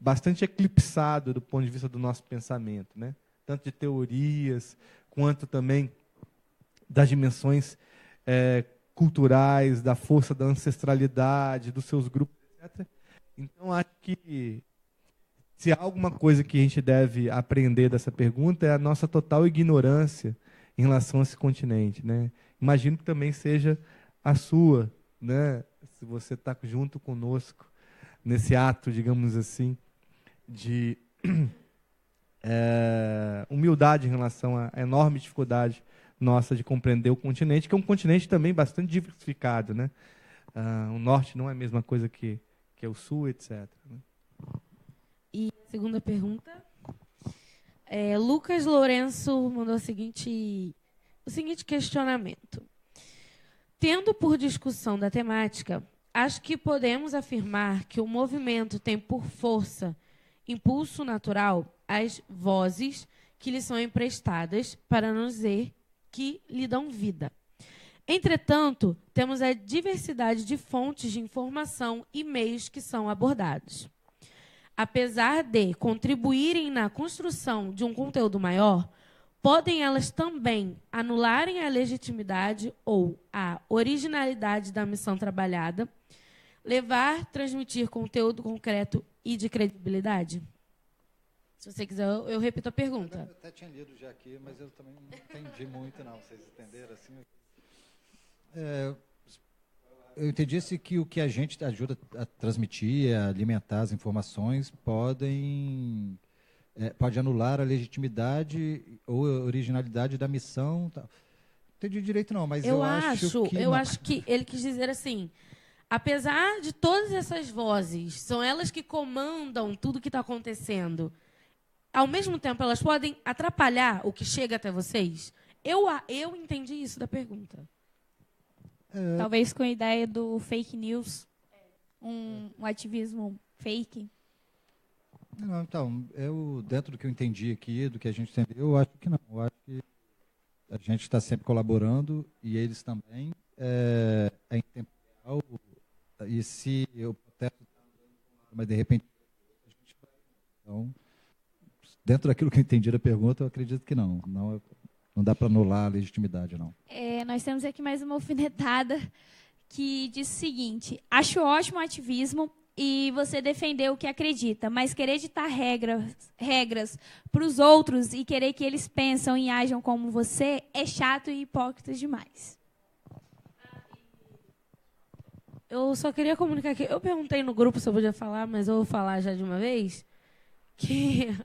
bastante eclipsado do ponto de vista do nosso pensamento, né? Tanto de teorias, quanto também das dimensões culturais, da força da ancestralidade, dos seus grupos, etc. Então, acho que se há alguma coisa que a gente deve aprender dessa pergunta é a nossa total ignorância em relação a esse continente, né? Imagino que também seja a sua, né? Se você está junto conosco nesse ato, digamos assim, de humildade em relação à enorme dificuldade nossa de compreender o continente, que é um continente também bastante diversificado, né? O norte não é a mesma coisa que o sul, etc. Né? E a segunda pergunta, Lucas Lourenço mandou o seguinte questionamento. Tendo por discussão da temática, acho que podemos afirmar que o movimento tem por força, impulso natural, as vozes que lhe são emprestadas, para não dizer que lhe dão vida. Entretanto, temos a diversidade de fontes de informação e meios que são abordados. Apesar de contribuírem na construção de um conteúdo maior, podem elas também anularem a legitimidade ou a originalidade da missão trabalhada, transmitir conteúdo concreto e de credibilidade? Se você quiser, eu repito a pergunta. Eu até tinha lido já aqui, mas eu também não entendi muito, não. Vocês entenderam assim? Eu entendi que o que a gente ajuda a transmitir, a alimentar as informações, pode anular a legitimidade ou a originalidade da missão. Não entendi direito, não, mas eu acho que ele quis dizer assim, apesar de todas essas vozes, são elas que comandam tudo que está acontecendo, ao mesmo tempo elas podem atrapalhar o que chega até vocês? Eu entendi isso da pergunta. Talvez com a ideia do fake news, um ativismo fake. Não, então, dentro do que eu entendi aqui, do que a gente entendeu, eu acho que não. Eu acho que a gente está sempre colaborando e eles também, em tempo real. E se eu protesto, mas de repente a gente vai. Então, dentro daquilo que eu entendi da pergunta, eu acredito que não. Não dá para anular a legitimidade, não. Nós temos aqui mais uma alfinetada que diz o seguinte: acho ótimo o ativismo e você defender o que acredita, mas querer ditar regras para os outros e querer que eles pensam e ajam como você é chato e hipócrita demais. Eu só queria comunicar aqui. Eu perguntei no grupo se eu podia falar, mas eu vou falar já de uma vez. Que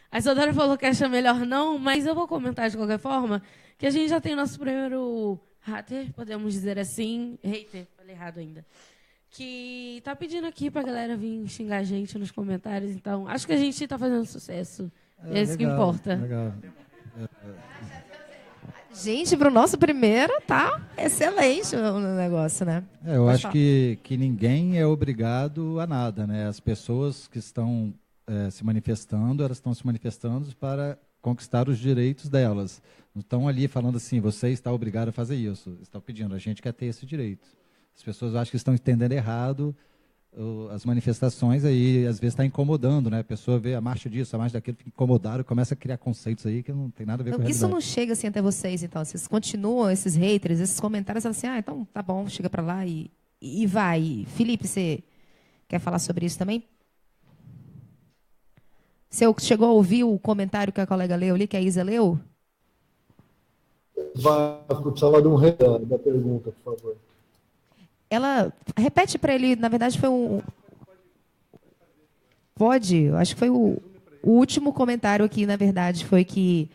a Isadora falou que acha melhor não, mas eu vou comentar de qualquer forma que a gente já tem nosso primeiro hater, podemos dizer assim, hater, falei errado ainda, que tá pedindo aqui pra galera vir xingar a gente nos comentários, então acho que a gente tá fazendo sucesso. É isso que importa. Legal. Gente, para o nosso primeiro, tá excelente o negócio, né? Eu acho que ninguém é obrigado a nada, né? As pessoas que estão se manifestando, elas estão se manifestando para conquistar os direitos delas. Não estão ali falando assim, você está obrigado a fazer isso. Estão pedindo, a gente quer ter esse direito. As pessoas acham que estão entendendo errado as manifestações aí, às vezes está incomodando, né? A pessoa vê a marcha disso, a marcha daquilo, fica incomodada, começa a criar conceitos aí que não tem nada a ver com a realidade. Isso não chega assim até vocês, então? Vocês continuam, esses haters, esses comentários, assim, então tá bom, chega para lá e vai. Felipe, você quer falar sobre isso também? Você chegou a ouvir o comentário que a colega leu ali, que a Isa leu? Eu precisava de um retorno da pergunta, por favor. Ela repete para ele, na verdade foi Pode, eu acho que foi o último comentário aqui, na verdade, foi que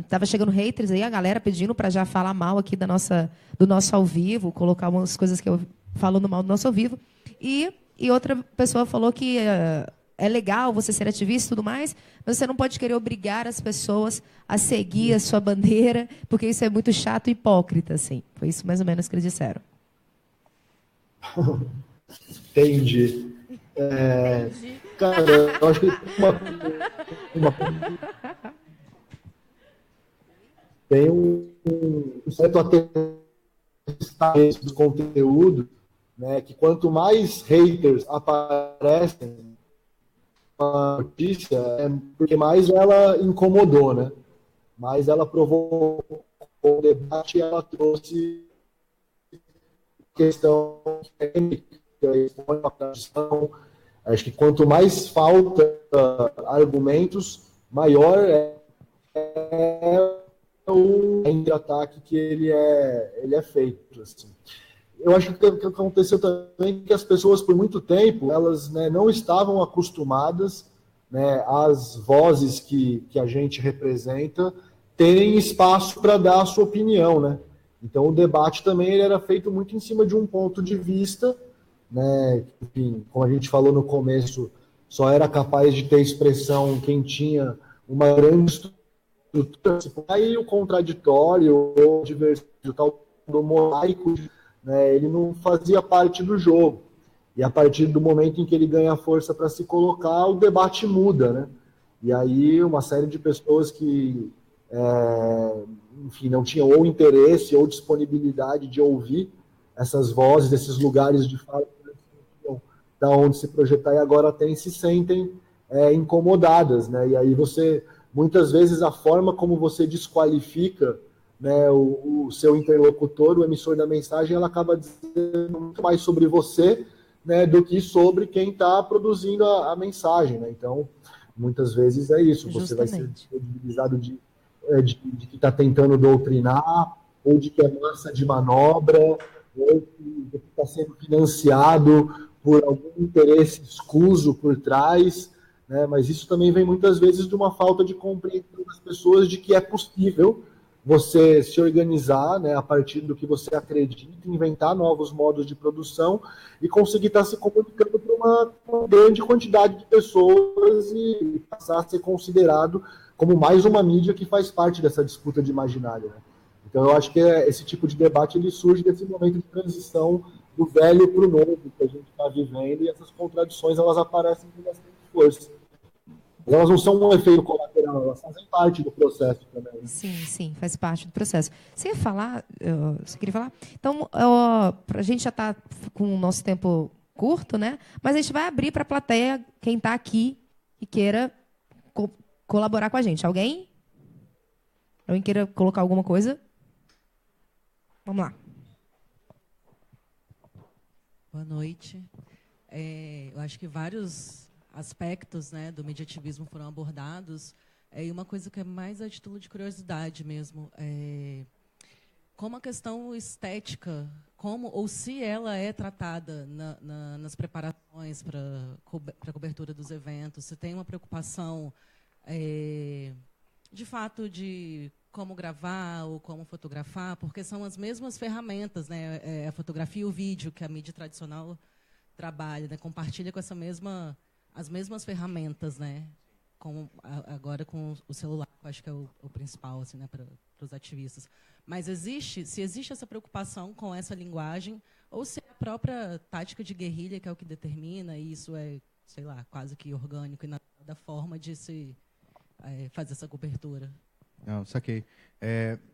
estava chegando haters aí, a galera pedindo para já falar mal aqui do nosso ao vivo, colocar umas coisas que eu falando mal do nosso ao vivo. E outra pessoa falou que é legal você ser ativista e tudo mais, mas você não pode querer obrigar as pessoas a seguir a sua bandeira, porque isso é muito chato e hipócrita, assim. Foi isso mais ou menos que eles disseram. Entendi. Cara, eu acho que tem um certo atestamento do conteúdo, né, que quanto mais haters aparecem na notícia, é porque mais ela incomodou, né? Mais ela provocou o debate e ela trouxe questão técnica, a tradição. Acho que quanto mais falta argumentos, maior é o ataque que ele é feito. Assim. Eu acho que o que aconteceu também é que as pessoas, por muito tempo, elas, né, não estavam acostumadas, né, às vozes que a gente representa terem espaço para dar a sua opinião, né? Então o debate também ele era feito muito em cima de um ponto de vista, né? Enfim, como a gente falou no começo, só era capaz de ter expressão quem tinha uma grande estrutura. Aí o contraditório, ou o tal do mosaico, né, ele não fazia parte do jogo. E a partir do momento em que ele ganha força para se colocar, o debate muda, né? E aí uma série de pessoas que, enfim, não tinham ou interesse ou disponibilidade de ouvir essas vozes, esses lugares de fala da onde se projetar, e agora se sentem incomodadas, né? E aí você, muitas vezes, a forma como você desqualifica, né, o seu interlocutor, o emissor da mensagem, ela acaba dizendo muito mais sobre você, né, do que sobre quem está produzindo a mensagem, né? Então, muitas vezes é isso, você vai ser disponibilizado de que está tentando doutrinar, ou de que é massa de manobra, ou que está sendo financiado por algum interesse escuso por trás, né? Mas isso também vem muitas vezes de uma falta de compreensão das pessoas de que é possível você se organizar, né, a partir do que você acredita, inventar novos modos de produção e conseguir estar se comunicando para uma grande quantidade de pessoas e passar a ser considerado como mais uma mídia que faz parte dessa disputa de imaginário, né? Então eu acho que esse tipo de debate ele surge desse momento de transição do velho para o novo que a gente está vivendo, e essas contradições elas aparecem com bastante força. Mas elas não são um efeito colateral, elas fazem parte do processo também. Sim, faz parte do processo. Você ia falar? Você queria falar? Então, a gente já está com o nosso tempo curto, né? Mas a gente vai abrir para a plateia, quem está aqui e queira colaborar com a gente. Alguém? Alguém queira colocar alguma coisa? Vamos lá. Boa noite. Eu acho que vários aspectos, né, do mediativismo foram abordados. E uma coisa que é mais a título de curiosidade mesmo, como a questão estética, como ou se ela é tratada nas preparações para a cobertura dos eventos, se tem uma preocupação, de fato, de como gravar ou como fotografar, porque são as mesmas ferramentas, né, a fotografia e o vídeo que a mídia tradicional trabalha, né, compartilha com as mesmas ferramentas, né, agora com o celular, que eu acho que é o principal, assim, né, para os ativistas. Mas se existe essa preocupação com essa linguagem, ou se é a própria tática de guerrilha que é o que determina, e isso é, sei lá, quase que orgânico e da forma de se fazer essa cobertura. Não, saquei.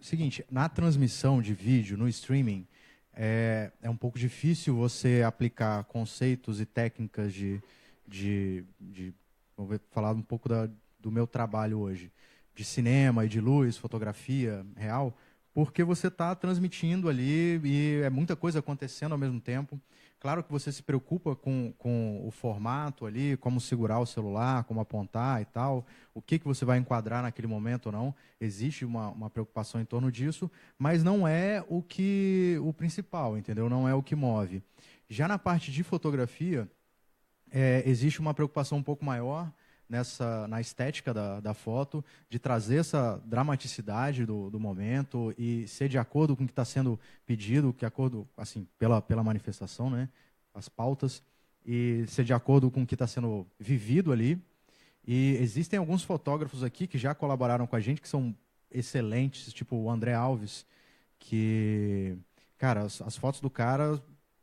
Seguinte, na transmissão de vídeo, no streaming, é um pouco difícil você aplicar conceitos e técnicas vou falar um pouco do meu trabalho hoje, de cinema e de luz, fotografia real, porque você está transmitindo ali e é muita coisa acontecendo ao mesmo tempo. Claro que você se preocupa com o formato ali, como segurar o celular, como apontar e tal, o que você vai enquadrar naquele momento ou não. Existe uma preocupação em torno disso, mas não é o principal, entendeu? Não é o que move. Já na parte de fotografia, existe uma preocupação um pouco maior na estética da foto, de trazer essa dramaticidade do momento e ser de acordo com o que está sendo pedido, de acordo, assim, pela manifestação, né, as pautas, e ser de acordo com o que está sendo vivido ali. E existem alguns fotógrafos aqui que já colaboraram com a gente, que são excelentes, tipo o André Alves, que, cara, as fotos do cara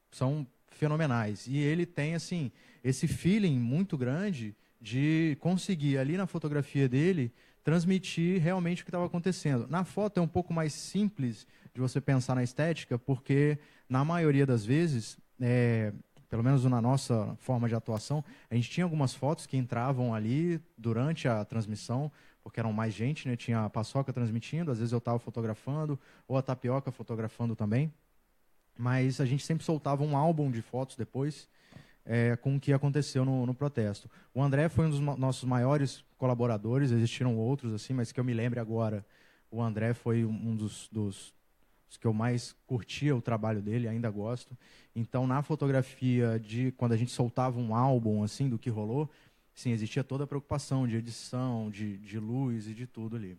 são fenomenais. E ele tem, assim, esse feeling muito grande de conseguir, ali na fotografia dele, transmitir realmente o que estava acontecendo. Na foto é um pouco mais simples de você pensar na estética, porque, na maioria das vezes, pelo menos na nossa forma de atuação, a gente tinha algumas fotos que entravam ali durante a transmissão, porque eram mais gente, né? Tinha a Paçoca transmitindo, às vezes eu estava fotografando, ou a Tapioca fotografando também, mas a gente sempre soltava um álbum de fotos depois, com o que aconteceu no protesto. O André foi um dos nossos maiores colaboradores, existiram outros, assim, mas que eu me lembre agora, o André foi um dos que eu mais curtia o trabalho dele, ainda gosto. Então, na fotografia, quando a gente soltava um álbum assim do que rolou, sim, existia toda a preocupação de edição, de luz e de tudo ali.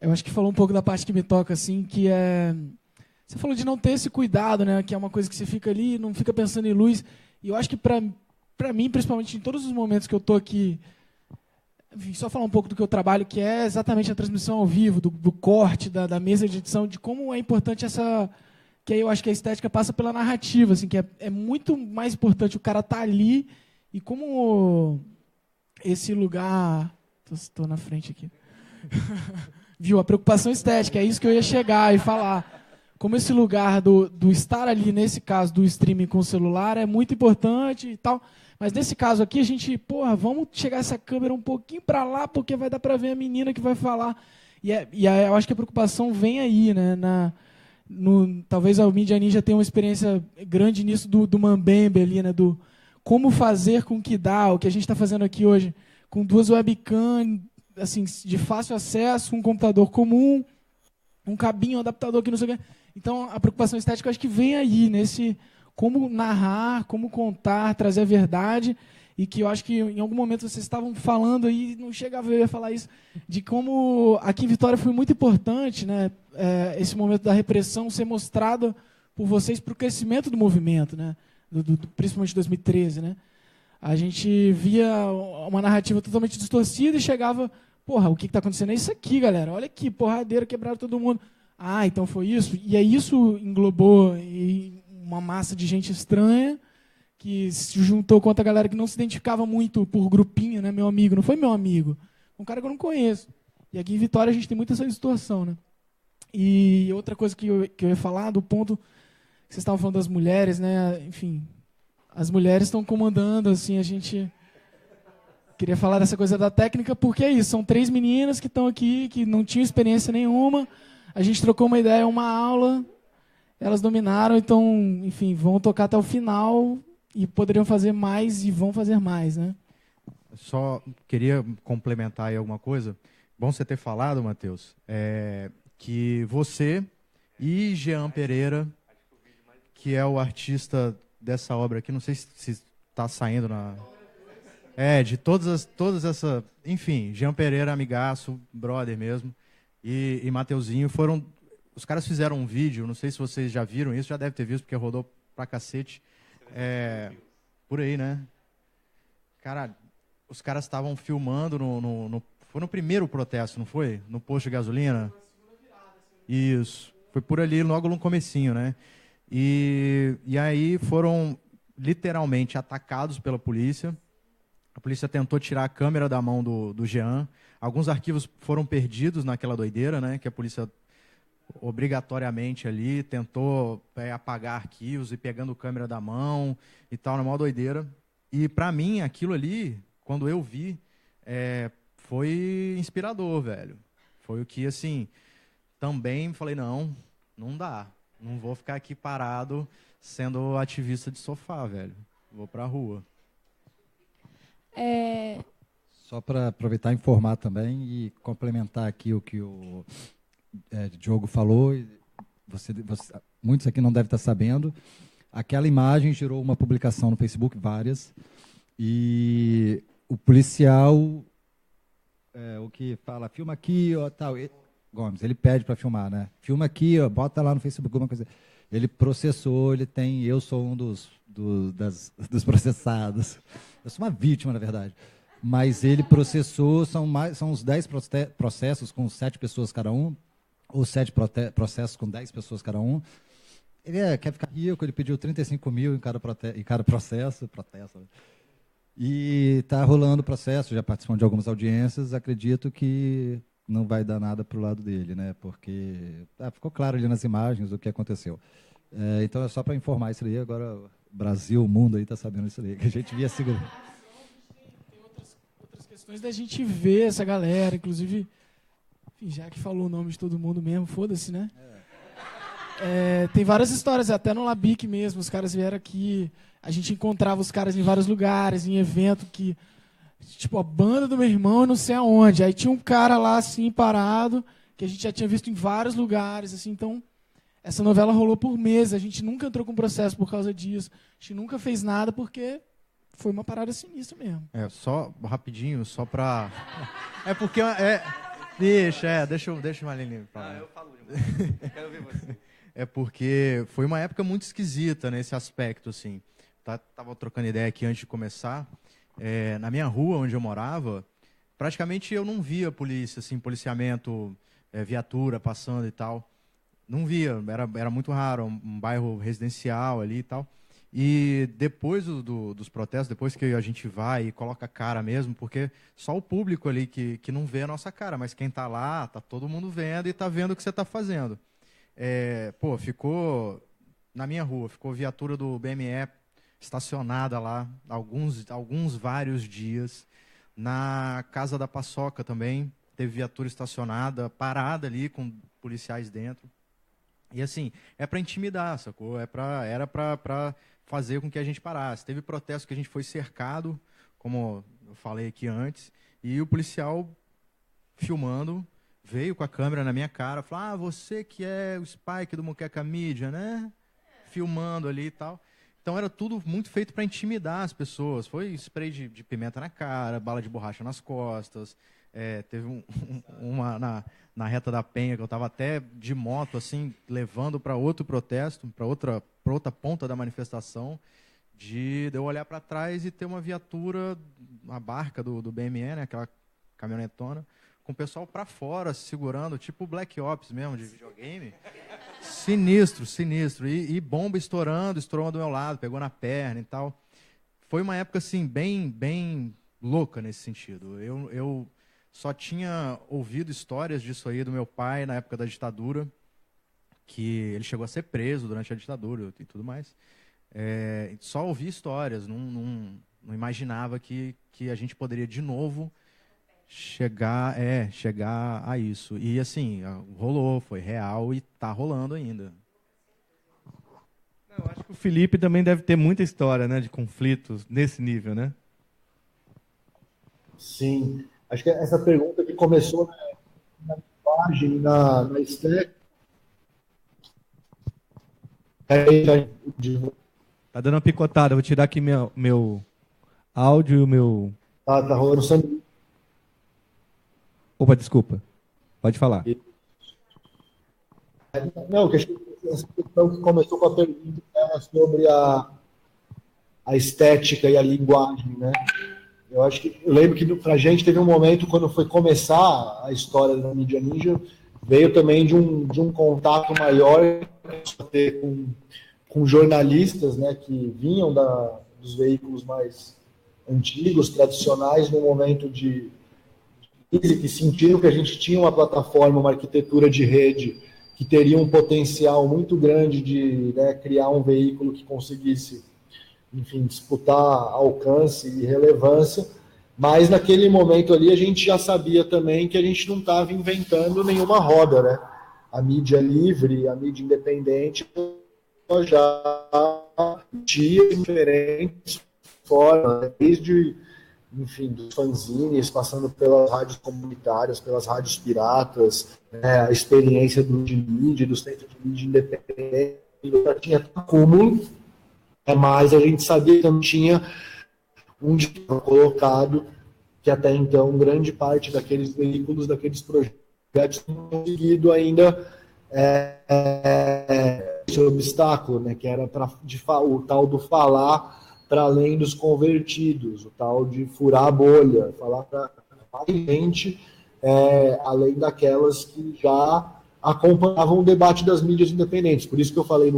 Eu acho que falou um pouco da parte que me toca, assim, que é... Você falou de não ter esse cuidado, né? Que é uma coisa que você fica ali, não fica pensando em luz. E eu acho que para mim, principalmente em todos os momentos que eu estou aqui, enfim, só falar um pouco do que eu trabalho, que é exatamente a transmissão ao vivo, do corte, da mesa de edição, de como é importante essa... Que aí eu acho que a estética passa pela narrativa, assim, que é muito mais importante o cara estar ali e como esse lugar... Estou na frente aqui. Viu? A preocupação estética, é isso que eu ia chegar e falar. Como esse lugar do estar ali, nesse caso, do streaming com o celular, é muito importante e tal. Mas nesse caso aqui, a gente, vamos chegar essa câmera um pouquinho para lá, porque vai dar para ver a menina que vai falar. E eu acho que a preocupação vem aí, né? Talvez a Mídia Ninja tenha uma experiência grande nisso do Mambembe ali, né? Do como fazer com que o que a gente está fazendo aqui hoje, com 2 webcam, assim, de fácil acesso, um computador comum, um cabinho, um adaptador que não sei o quê. Então, a preocupação estética, eu acho que vem aí, nesse como narrar, como contar, trazer a verdade, e que eu acho que em algum momento vocês estavam falando aí, não chegava eu a falar isso, de como aqui em Vitória foi muito importante, né, esse momento da repressão ser mostrado por vocês para o crescimento do movimento, né, principalmente 2013. Né. A gente via uma narrativa totalmente distorcida e chegava... o que está acontecendo é isso aqui, galera. Olha aqui, porradeira, quebraram todo mundo. Ah, então foi isso? E aí isso englobou uma massa de gente estranha que se juntou com outra galera que não se identificava muito por grupinho, né? Meu amigo, não foi meu amigo. Um cara que eu não conheço. E aqui em Vitória a gente tem muito essa distorção, né? E outra coisa que eu ia falar, do ponto que vocês estavam falando das mulheres, né? Enfim, as mulheres estão comandando, assim, a gente... Queria falar dessa coisa da técnica, porque é isso, são 3 meninas que estão aqui, que não tinham experiência nenhuma, a gente trocou uma ideia, uma aula, elas dominaram, então, enfim, vão tocar até o final e poderiam fazer mais e vão fazer mais, né? Só queria complementar aí alguma coisa. Bom você ter falado, Matheus, que você e Jean Pereira, que é o artista dessa obra aqui, não sei se está saindo na... de todas essas... Enfim, Jean Pereira, amigaço, brother mesmo, e Mateuzinho foram... Os caras fizeram um vídeo, não sei se vocês já viram isso, já deve ter visto, porque rodou pra cacete. Por aí, né? Cara, os caras estavam filmando foi no primeiro protesto, não foi? No posto de gasolina? Isso. Foi por ali, logo no comecinho, né? E aí foram literalmente atacados pela polícia. A polícia tentou tirar a câmera da mão do Jean. Alguns arquivos foram perdidos naquela doideira, né? Que a polícia obrigatoriamente ali tentou apagar arquivos e pegando câmera da mão e tal, na maior doideira. E para mim, aquilo ali, quando eu vi, foi inspirador, velho. Foi o que, assim, também falei, não dá. Não vou ficar aqui parado sendo ativista de sofá, velho. Vou pra rua. Só para aproveitar e informar também e complementar aqui o que o Diogo falou, muitos aqui não devem estar sabendo, aquela imagem gerou uma publicação no Facebook, várias, e o policial, o que fala, filma aqui, ó, tal, Gomes, ele pede para filmar, né? Filma aqui, ó, bota lá no Facebook alguma coisa. Ele processou, eu sou um dos processados. Eu sou uma vítima, na verdade. Mas ele processou, são uns 10 processos com 7 pessoas cada um, ou 7 processos com 10 pessoas cada um. Ele quer ficar rico, ele pediu 35 mil em cada processo. E está rolando o processo, já participou de algumas audiências, acredito que não vai dar nada para o lado dele, né? Porque ficou claro ali nas imagens o que aconteceu. Então é só para informar isso aí, agora o Brasil, o mundo aí está sabendo isso aí, que a gente via segurando. Tem outras questões da gente ver essa galera, inclusive, enfim, já que falou o nome de todo mundo mesmo, foda-se, né? Tem várias histórias, até no Labic mesmo, os caras vieram aqui, a gente encontrava os caras em vários lugares, em evento que, tipo, a banda do meu irmão eu não sei aonde, aí tinha um cara lá, assim, parado, que a gente já tinha visto em vários lugares, assim, então, essa novela rolou por meses, a gente nunca entrou com processo por causa disso, a gente nunca fez nada porque foi uma parada sinistra mesmo. Só rapidinho, só pra... porque... Deixa o Maline falar. Eu falo. Quero ver você. Porque foi uma época muito esquisita nesse aspecto, assim. Tava trocando ideia aqui antes de começar. Na minha rua, onde eu morava, praticamente eu não via polícia, assim, policiamento, viatura passando e tal. Não via, era muito raro, um bairro residencial ali e tal. E depois dos protestos, depois que a gente vai e coloca a cara mesmo, porque só o público ali que não vê a nossa cara, mas quem está lá, tá todo mundo vendo e está vendo o que você está fazendo. Ficou na minha rua, ficou viatura do BME estacionada lá, vários dias. Na Casa da Paçoca também, teve viatura estacionada, parada ali, com policiais dentro. E assim, para intimidar, sacou? Era para fazer com que a gente parasse. Teve protesto que a gente foi cercado, como eu falei aqui antes, e o policial filmando, veio com a câmera na minha cara, falou, você que é o Spike do Muqueca Mídia, né? Filmando ali e tal. Então era tudo muito feito para intimidar as pessoas. Foi spray de pimenta na cara, bala de borracha nas costas. Teve uma na Reta da Penha, que eu estava até de moto, assim, levando para outro protesto, para outra ponta da manifestação, de eu olhar para trás e ter uma viatura, uma barca do BME, né, aquela caminhonetona, com o pessoal para fora, segurando, tipo Black Ops mesmo, de videogame. Sinistro. E bomba estourou do meu lado, pegou na perna e tal. Foi uma época, assim, bem louca nesse sentido. Eu só tinha ouvido histórias disso aí do meu pai na época da ditadura, que ele chegou a ser preso durante a ditadura e tudo mais. Só ouvi histórias, não imaginava que a gente poderia de novo chegar a isso. E assim, rolou, foi real e está rolando ainda. Eu acho que o Felipe também deve ter muita história, né, de conflitos nesse nível, né? Sim. Acho que essa pergunta que começou na linguagem, na estética. Tá dando uma picotada, vou tirar aqui meu áudio e o meu... Tá rolando sangue. Opa, desculpa. Pode falar. Não, essa questão que começou com a pergunta era sobre a estética e a linguagem, né? Eu lembro que pra gente teve um momento quando foi começar a história da Mídia Ninja, veio também de um contato maior com jornalistas, né, que vinham dos veículos mais antigos, tradicionais, no momento de crise, que sentiram que a gente tinha uma plataforma, uma arquitetura de rede que teria um potencial muito grande de, né, criar um veículo que conseguisse, enfim, disputar alcance e relevância, Mas naquele momento ali a gente já sabia também que a gente não estava inventando nenhuma roda, né? A mídia livre, a mídia independente já tinha diferentes formas, né? Desde, enfim, dos fanzines, passando pelas rádios comunitárias, pelas rádios piratas, né? A experiência de mídia, dos centros de mídia independente, já tinha acúmulo, mas a gente sabia que não tinha um dinheiro colocado, que até então grande parte daqueles veículos, daqueles projetos não conseguido ainda esse obstáculo, né, que era o tal do falar para além dos convertidos, o tal de furar a bolha, falar para mais gente, além daquelas que já acompanhavam o debate das mídias independentes. Por isso que eu falei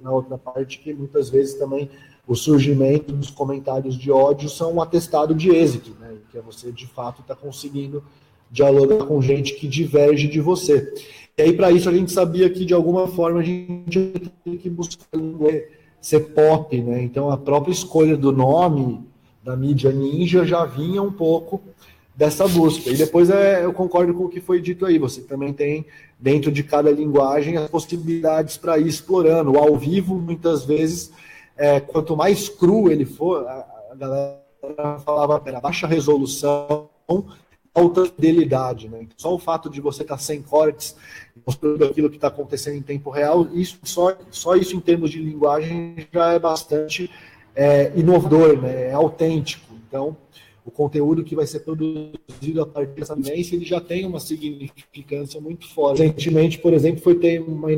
na outra parte que muitas vezes também o surgimento dos comentários de ódio são um atestado de êxito, né? Que é você, de fato, está conseguindo dialogar com gente que diverge de você. E aí, para isso, a gente sabia que, de alguma forma, a gente tem que buscar ser pop, né? Então, a própria escolha do nome da mídia ninja já vinha um pouco dessa busca. E depois eu concordo com o que foi dito aí. Você também tem, dentro de cada linguagem, as possibilidades para ir explorando. O ao vivo, muitas vezes, quanto mais cru ele for, a galera falava, baixa resolução, alta fidelidade, né? Só o fato de você estar sem cortes, mostrando aquilo que está acontecendo em tempo real, só isso em termos de linguagem já é bastante inovador, né? É autêntico. Então, o conteúdo que vai ser produzido a partir dessa vivência, ele já tem uma significância muito forte. Recentemente, por exemplo, foi ter uma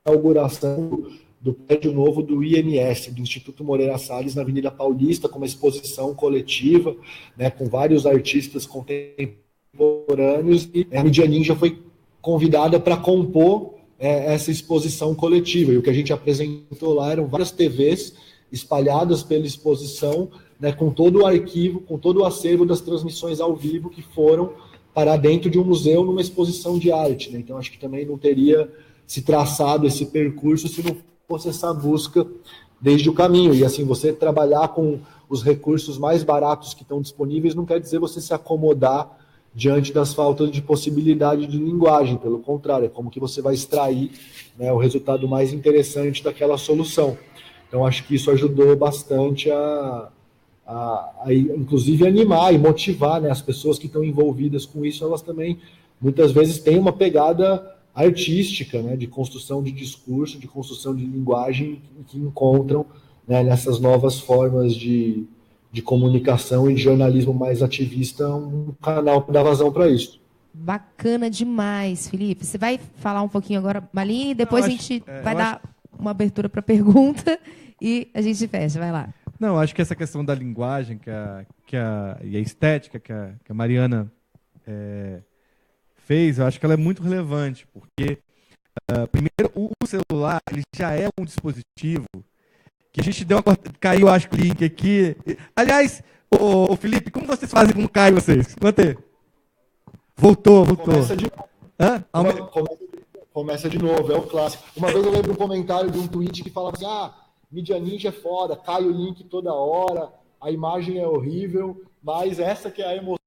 inauguração do prédio novo do IMS, do Instituto Moreira Salles, na Avenida Paulista, com uma exposição coletiva, né, com vários artistas contemporâneos, e a Mídia Ninja foi convidada para compor essa exposição coletiva, e o que a gente apresentou lá eram várias TVs espalhadas pela exposição, né, com todo o arquivo, com todo o acervo das transmissões ao vivo que foram para dentro de um museu numa exposição de arte, né? Então acho que também não teria se traçado esse percurso se não fosse essa busca desde o caminho. E assim, você trabalhar com os recursos mais baratos que estão disponíveis não quer dizer você se acomodar diante das faltas de possibilidade de linguagem. Pelo contrário, é como que você vai extrair, né, o resultado mais interessante daquela solução. Então, acho que isso ajudou bastante a inclusive, animar e motivar, né, as pessoas que estão envolvidas com isso. Elas também, muitas vezes, têm uma pegada artística, né, de construção de discurso, de construção de linguagem, que encontram, né, nessas novas formas de comunicação e de jornalismo mais ativista um canal para dar vazão para isso. Bacana demais, Felipe. Você vai falar um pouquinho agora, Malini, e depois a gente vai dar uma abertura para pergunta e a gente fecha. Vai lá. Não, acho que essa questão da linguagem e a estética que a Mariana fez, eu acho que ela é muito relevante, porque, primeiro, o celular ele já é um dispositivo que a gente deu uma... Caiu, acho que o link aqui. Aliás, ô Felipe, como vocês fazem quando cai vocês? Conta aí. Voltou. Começa de novo. Começa de novo, é o clássico. Uma vez eu lembro um comentário de um tweet que falava assim, Mídia Ninja é foda, cai o link toda hora, a imagem é horrível, mas essa que é a emoção.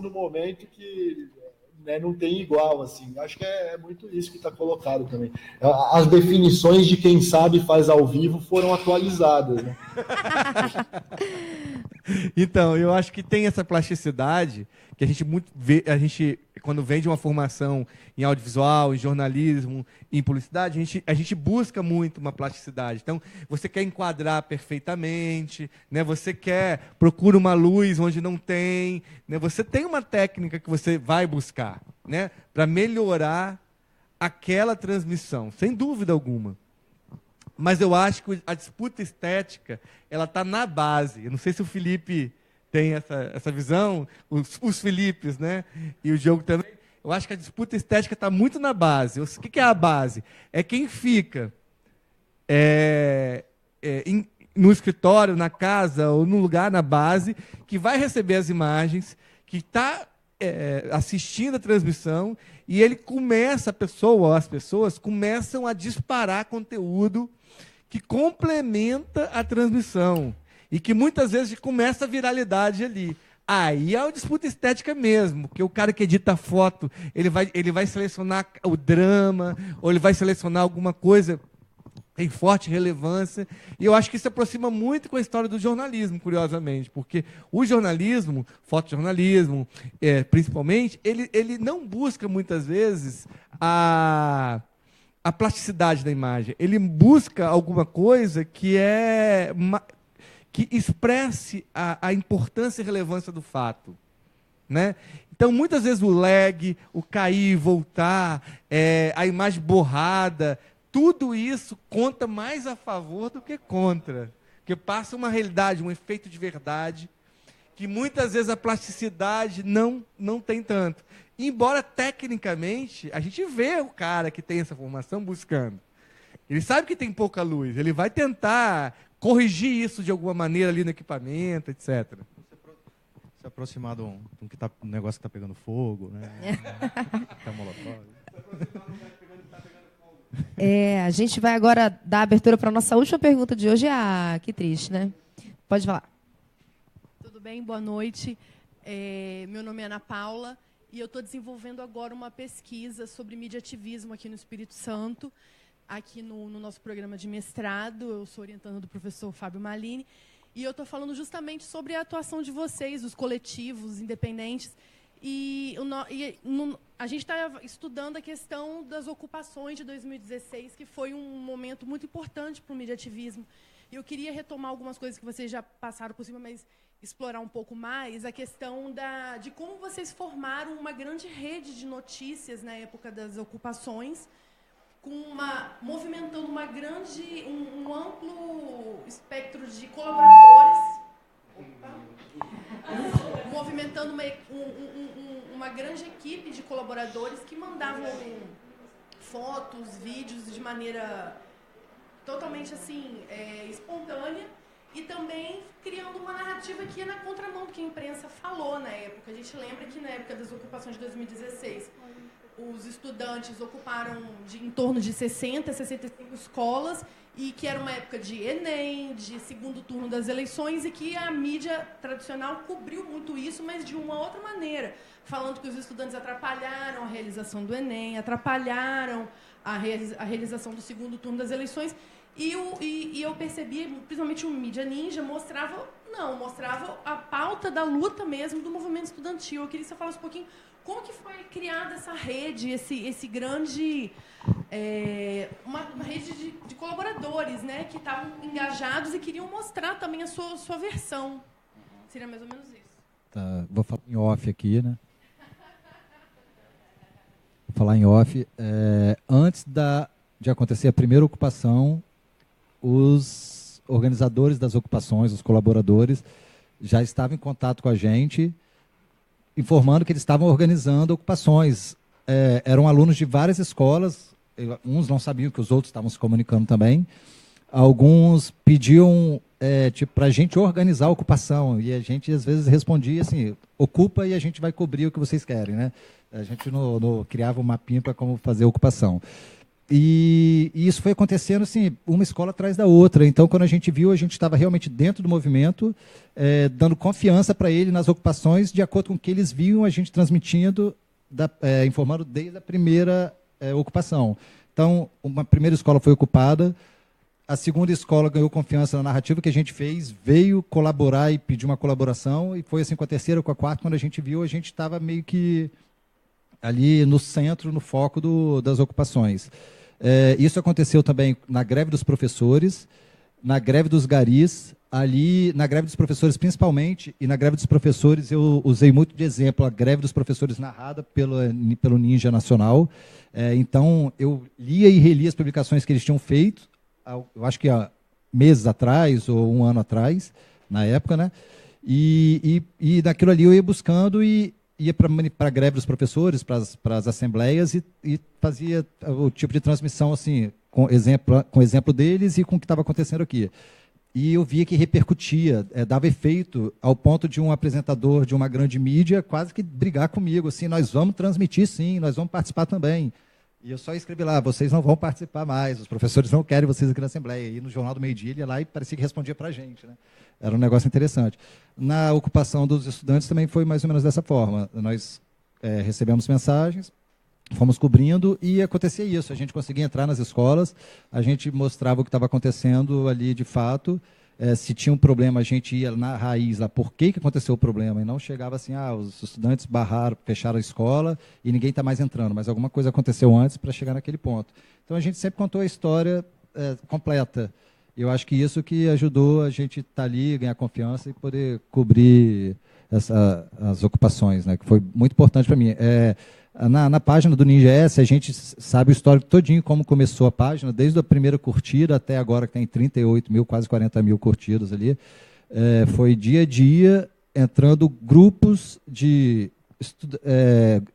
Do momento que, né, não tem igual, assim. Acho que é muito isso que está colocado também. As definições de quem sabe faz ao vivo foram atualizadas, né? Então, eu acho que tem essa plasticidade que a gente muito vê, quando vem de uma formação em audiovisual, em jornalismo, em publicidade, a gente busca muito uma plasticidade. Então, você quer enquadrar perfeitamente, né? Você procura uma luz onde não tem, né? Você tem uma técnica que você vai buscar, né? Para melhorar aquela transmissão, sem dúvida alguma. Mas eu acho que a disputa estética ela está na base. Eu não sei se o Felipe tem essa visão, os Filipes, né? E o Diogo também. Eu acho que a disputa estética está muito na base. O que é a base? É quem fica no escritório, na casa ou no lugar na base, que vai receber as imagens, que está assistindo a transmissão, e ele começa, as pessoas começam a disparar conteúdo que complementa a transmissão e que muitas vezes começa a viralidade ali. Aí é uma disputa estética mesmo, porque o cara que edita foto, ele vai selecionar o drama, ou ele vai selecionar alguma coisa em forte relevância. E eu acho que isso se aproxima muito com a história do jornalismo, curiosamente, porque o jornalismo, fotojornalismo, principalmente, ele não busca muitas vezes a plasticidade da imagem. Ele busca alguma coisa que expresse a importância e relevância do fato, né? Então, muitas vezes o lag, o cair e voltar, a imagem borrada, tudo isso conta mais a favor do que contra, porque passa uma realidade, um efeito de verdade, que muitas vezes a plasticidade não tem tanto. Embora, tecnicamente, a gente vê o cara que tem essa formação buscando. Ele sabe que tem pouca luz, ele vai tentar corrigir isso de alguma maneira ali no equipamento, etc. Se aproximar de um negócio que está pegando fogo, né? Tá molotov. A gente vai agora dar abertura para a nossa última pergunta de hoje. Que triste, né? Pode falar. Tudo bem? Boa noite. Meu nome é Ana Paula e eu estou desenvolvendo agora uma pesquisa sobre mediativismo aqui no Espírito Santo, aqui no nosso programa de mestrado. Eu sou orientanda do professor Fábio Malini e eu estou falando justamente sobre a atuação de vocês, os coletivos independentes. A gente está estudando a questão das ocupações de 2016, que foi um momento muito importante para o mediativismo. E eu queria retomar algumas coisas que vocês já passaram por cima, mas explorar um pouco mais a questão de como vocês formaram uma grande rede de notícias na época das ocupações, movimentando um amplo espectro de colaboradores. Movimentando uma grande equipe de colaboradores que mandavam fotos, vídeos de maneira totalmente assim, espontânea, e também criando uma narrativa que ia na contramão do que a imprensa falou na época. A gente lembra que na época das ocupações de 2016, os estudantes ocuparam em torno de 60, 65 escolas, e que era uma época de Enem, de segundo turno das eleições, e que a mídia tradicional cobriu muito isso, mas de uma outra maneira, falando que os estudantes atrapalharam a realização do Enem, atrapalharam a realização do segundo turno das eleições, e eu percebi, principalmente o Mídia Ninja, mostrava a pauta da luta mesmo do movimento estudantil. Eu queria que você falasse um pouquinho como que foi criada essa rede, esse grande... uma rede de colaboradores, né, que estavam engajados e queriam mostrar também a sua versão. Seria mais ou menos isso. Tá, vou falar em off aqui, né? Vou falar em off. Antes de acontecer a primeira ocupação, os organizadores das ocupações, os colaboradores, já estavam em contato com a gente, informando que eles estavam organizando ocupações. Eram alunos de várias escolas, uns não sabiam que os outros estavam se comunicando também. Alguns pediam para a gente organizar a ocupação, e a gente às vezes respondia assim: ocupa e a gente vai cobrir o que vocês querem, né? A gente criava um mapinha para como fazer a ocupação. E isso foi acontecendo assim, uma escola atrás da outra. Então, quando a gente viu, a gente estava realmente dentro do movimento, dando confiança para ele nas ocupações, de acordo com o que eles viam a gente transmitindo, informando desde a primeira ocupação. Então, uma primeira escola foi ocupada, a segunda escola ganhou confiança na narrativa que a gente fez, veio colaborar e pedir uma colaboração, e foi assim com a terceira, com a quarta, quando a gente viu, a gente estava meio que ali no centro, no foco das ocupações. Isso aconteceu também na greve dos professores, na greve dos garis, ali na greve dos professores principalmente, e na greve dos professores eu usei muito de exemplo a greve dos professores narrada pelo Ninja Nacional. Então, eu lia e relia as publicações que eles tinham feito, eu acho que há meses atrás, ou um ano atrás, na época, né? E daquilo ali eu ia buscando e ia para a greve dos professores, para as assembleias, e fazia o tipo de transmissão assim, com exemplo deles e com o que estava acontecendo aqui. E eu via que repercutia, dava efeito ao ponto de um apresentador de uma grande mídia quase que brigar comigo, assim, nós vamos transmitir sim, nós vamos participar também. E eu só escrevi lá, vocês não vão participar mais, os professores não querem vocês aqui na Assembleia. E no Jornal do Meio-Dia ele ia lá e parecia que respondia para a gente, né? Era um negócio interessante. Na ocupação dos estudantes também foi mais ou menos dessa forma. Nós recebemos mensagens, fomos cobrindo e acontecia isso. A gente conseguia entrar nas escolas, a gente mostrava o que estava acontecendo ali de fato. Se tinha um problema, a gente ia na raiz lá, por que aconteceu o problema, e não chegava assim, os estudantes fecharam a escola e ninguém está mais entrando, mas alguma coisa aconteceu antes para chegar naquele ponto. Então, a gente sempre contou a história completa. Eu acho que isso que ajudou a gente estar ali, ganhar confiança e poder cobrir as ocupações, né, que foi muito importante para mim. Na página do Ninja S, a gente sabe o histórico todinho, como começou a página, desde a primeira curtida até agora, que tem 38 mil, quase 40 mil curtidas ali. Foi dia a dia, entrando grupos de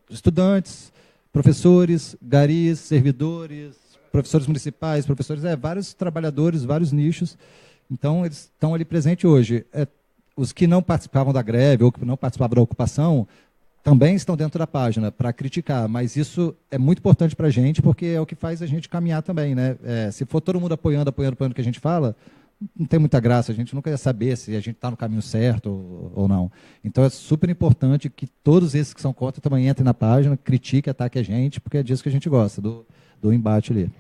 estudantes, professores, garis, servidores, professores municipais, professores, vários trabalhadores, vários nichos. Então, eles estão ali presentes hoje. Os que não participavam da greve ou que não participavam da ocupação também estão dentro da página para criticar, mas isso é muito importante para a gente, porque é o que faz a gente caminhar também, né? Se for todo mundo apoiando o que a gente fala, não tem muita graça, a gente nunca ia saber se a gente está no caminho certo ou não. Então é super importante que todos esses que são contra também entrem na página, critiquem, ataquem a gente, porque é disso que a gente gosta, do embate ali.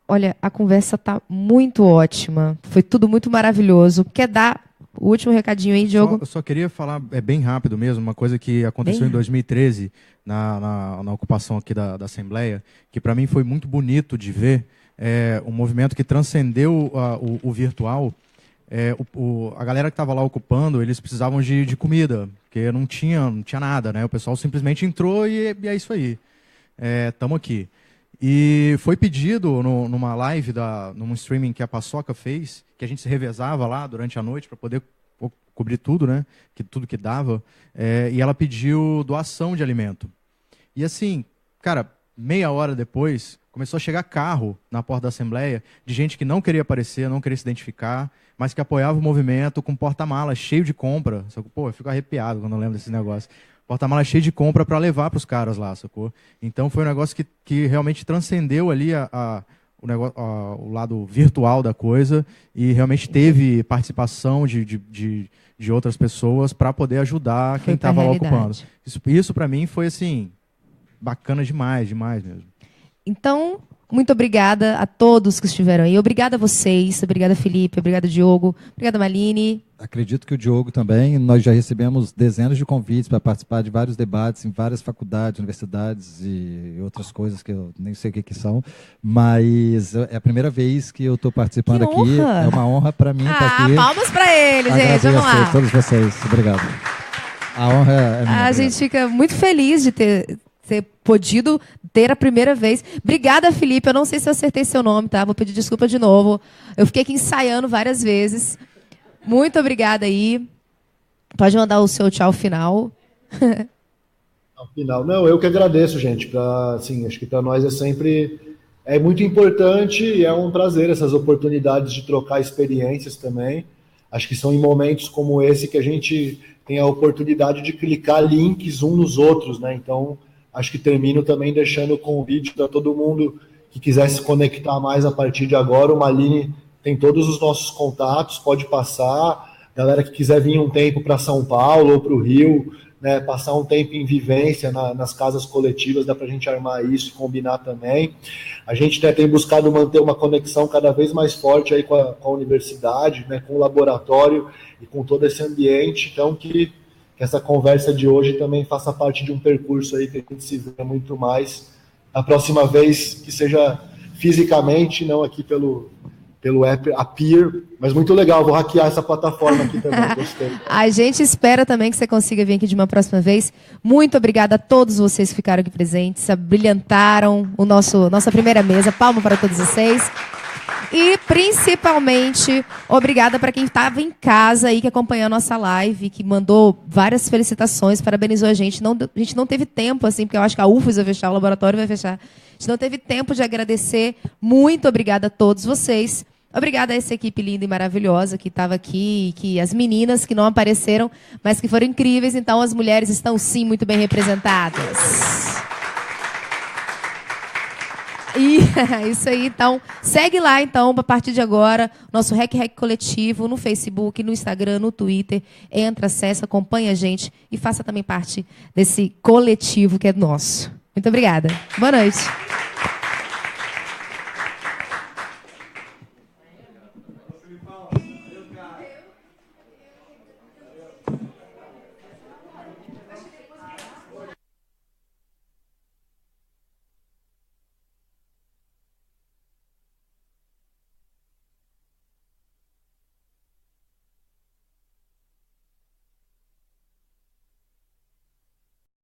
Olha, a conversa está muito ótima, foi tudo muito maravilhoso. Quer dar o último recadinho aí, Diogo? Eu só queria falar, bem rápido mesmo, uma coisa que aconteceu em 2013, na ocupação aqui da Assembleia, que para mim foi muito bonito de ver, um movimento que transcendeu o virtual. A galera que estava lá ocupando, eles precisavam de comida, porque não tinha nada, né? O pessoal simplesmente entrou e é isso aí. Estamos aqui. E foi pedido numa live, num streaming que a Paçoca fez, que a gente se revezava lá durante a noite para poder cobrir tudo, né? Tudo que dava. E ela pediu doação de alimento. E assim, cara, meia hora depois, começou a chegar carro na porta da Assembleia de gente que não queria aparecer, não queria se identificar, mas que apoiava o movimento com porta-malas cheio de compra. Pô, eu fico arrepiado quando eu lembro desse negócio. Porta-mala cheio de compra para levar para os caras lá, sacou? Então foi um negócio que realmente transcendeu ali o lado virtual da coisa e realmente teve participação de outras pessoas para poder ajudar quem estava lá ocupando. Isso para mim foi assim bacana demais mesmo. Então, muito obrigada a todos que estiveram aí. Obrigada a vocês, obrigada Felipe, obrigada Diogo, obrigada Maline. Acredito que o Diogo também, nós já recebemos dezenas de convites para participar de vários debates em várias faculdades, universidades e outras coisas que eu nem sei o que são, mas é a primeira vez que eu estou participando aqui. É uma honra para mim estar aqui. Palmas para ele, gente. Vamos lá. A todos vocês. Obrigado. A honra é minha. A gente fica muito feliz de ter podido ter a primeira vez. Obrigada, Felipe. Eu não sei se eu acertei seu nome, tá? Vou pedir desculpa de novo. Eu fiquei aqui ensaiando várias vezes. Muito obrigada aí. Pode mandar o seu tchau final. Final. Não, eu que agradeço, gente. Assim, acho que para nós é muito importante e é um prazer essas oportunidades de trocar experiências também. Acho que são em momentos como esse que a gente tem a oportunidade de clicar links uns nos outros, né? Então, acho que termino também deixando o convite para todo mundo que quiser se conectar mais a partir de agora. O Maline tem todos os nossos contatos, pode passar. Galera que quiser vir um tempo para São Paulo ou para o Rio, né, passar um tempo em vivência nas casas coletivas, dá para a gente armar isso e combinar também. A gente tem buscado manter uma conexão cada vez mais forte aí com a universidade, né, com o laboratório e com todo esse ambiente, então que essa conversa de hoje também faça parte de um percurso aí que a gente se vê muito mais a próxima vez, que seja fisicamente, não aqui pelo app Appear, mas muito legal, vou hackear essa plataforma aqui também, gostei. A gente espera também que você consiga vir aqui de uma próxima vez. Muito obrigada a todos vocês que ficaram aqui presentes, brilhantaram nossa primeira mesa. Palma para todos vocês. E, principalmente, obrigada para quem estava em casa aí, que acompanhou a nossa live, que mandou várias felicitações, parabenizou a gente. A gente não teve tempo, assim, porque eu acho que a UFES vai fechar, o laboratório vai fechar. A gente não teve tempo de agradecer. Muito obrigada a todos vocês. Obrigada a essa equipe linda e maravilhosa que estava aqui, que as meninas que não apareceram, mas que foram incríveis. Então, as mulheres estão, sim, muito bem representadas. E isso aí, então, segue lá, então, a partir de agora, nosso Rec Coletivo, no Facebook, no Instagram, no Twitter. Entra, acessa, acompanha a gente e faça também parte desse coletivo que é nosso. Muito obrigada. Boa noite.